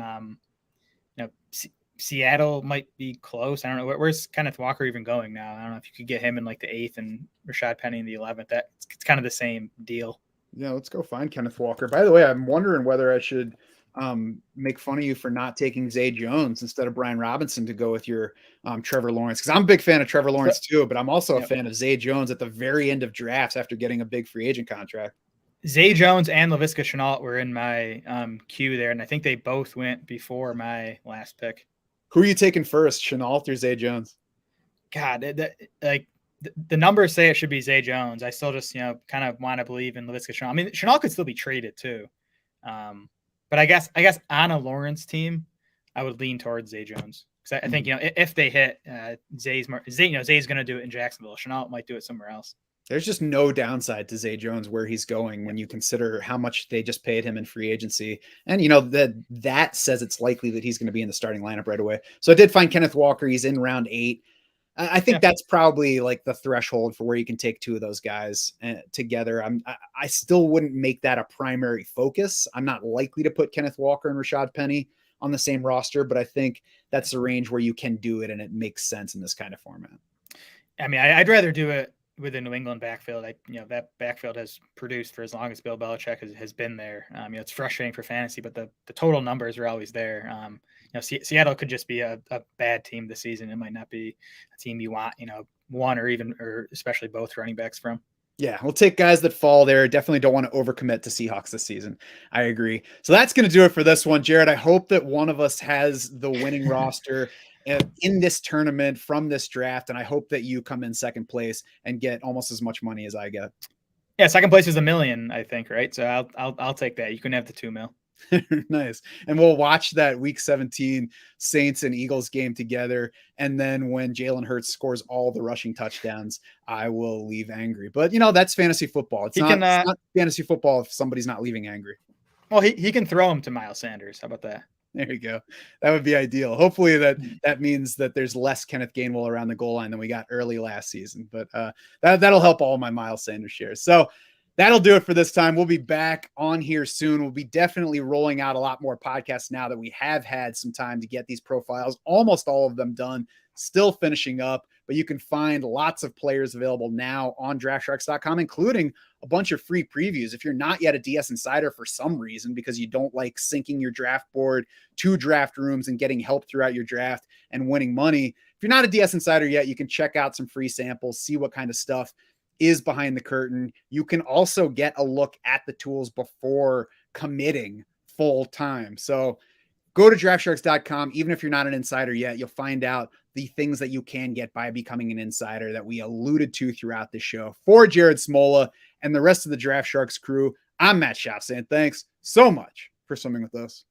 Speaker 2: Seattle might be close. I don't know. Where's Kenneth Walker even going now? I don't know if you could get him in like the 8th and Rashad Penny in the 11th. It's kind of the same deal.
Speaker 1: Yeah, let's go find Kenneth Walker. By the way, I'm wondering whether I should make fun of you for not taking Zay Jones instead of Brian Robinson to go with your Trevor Lawrence, because I'm a big fan of Trevor Lawrence too, but I'm also a fan of Zay Jones at the very end of drafts after getting a big free agent contract.
Speaker 2: Zay Jones and Laviska Shenault were in my queue there, and I think they both went before my last pick.
Speaker 1: Who are you taking first, Shenault or Zay Jones?
Speaker 2: God, the numbers say it should be Zay Jones. I still just kind of want to believe in Laviska Shenault. I mean, Shenault could still be traded too. But I guess on a Lawrence team, I would lean towards Zay Jones, because I think if they hit Zay's going to do it in Jacksonville. Shenault might do it somewhere else.
Speaker 1: There's just no downside to Zay Jones where he's going when you consider how much they just paid him in free agency, and that says it's likely that he's going to be in the starting lineup right away. So I did find Kenneth Walker. He's in round 8. I think that's probably like the threshold for where you can take 2 of those guys together. I still wouldn't make that a primary focus. I'm not likely to put Kenneth Walker and Rashad Penny on the same roster, but I think that's the range where you can do it and it makes sense in this kind of format.
Speaker 2: I mean, I'd rather do it with the New England backfield. That backfield has produced for as long as Bill Belichick has been there. It's frustrating for fantasy, but the total numbers are always there. Seattle could just be a bad team this season. It might not be a team you want, one or especially both running backs from.
Speaker 1: Yeah, we'll take guys that fall there. Definitely don't want to overcommit to Seahawks this season. I agree. So that's going to do it for this one, Jared. I hope that one of us has the winning roster in this tournament from this draft, and I hope that you come in second place and get almost as much money as I get.
Speaker 2: Yeah, second place is $1 million, I think, right? So I'll take that. You can have the $2 million.
Speaker 1: Nice. And we'll watch that week 17 Saints and Eagles game together. And then when Jalen Hurts scores all the rushing touchdowns, I will leave angry. But that's fantasy football. It's not fantasy football if somebody's not leaving angry.
Speaker 2: Well, he can throw him to Miles Sanders. How about that?
Speaker 1: There you go. That would be ideal. Hopefully that means that there's less Kenneth Gainwell around the goal line than we got early last season. But that'll help all my Miles Sanders shares. So that'll do it for this time. We'll be back on here soon. We'll be definitely rolling out a lot more podcasts now that we have had some time to get these profiles, almost all of them done, still finishing up. But you can find lots of players available now on DraftSharks.com, including a bunch of free previews. If you're not yet a DS Insider for some reason, because you don't like syncing your draft board to draft rooms and getting help throughout your draft and winning money, if you're not a DS Insider yet, you can check out some free samples, see what kind of stuff is behind the curtain. You can also get a look at the tools before committing full time. So go to DraftSharks.com. Even if you're not an insider yet, you'll find out the things that you can get by becoming an insider that we alluded to throughout the show. For Jared Smola and the rest of the Draft Sharks crew, I'm Matt Schauf saying thanks so much for swimming with us.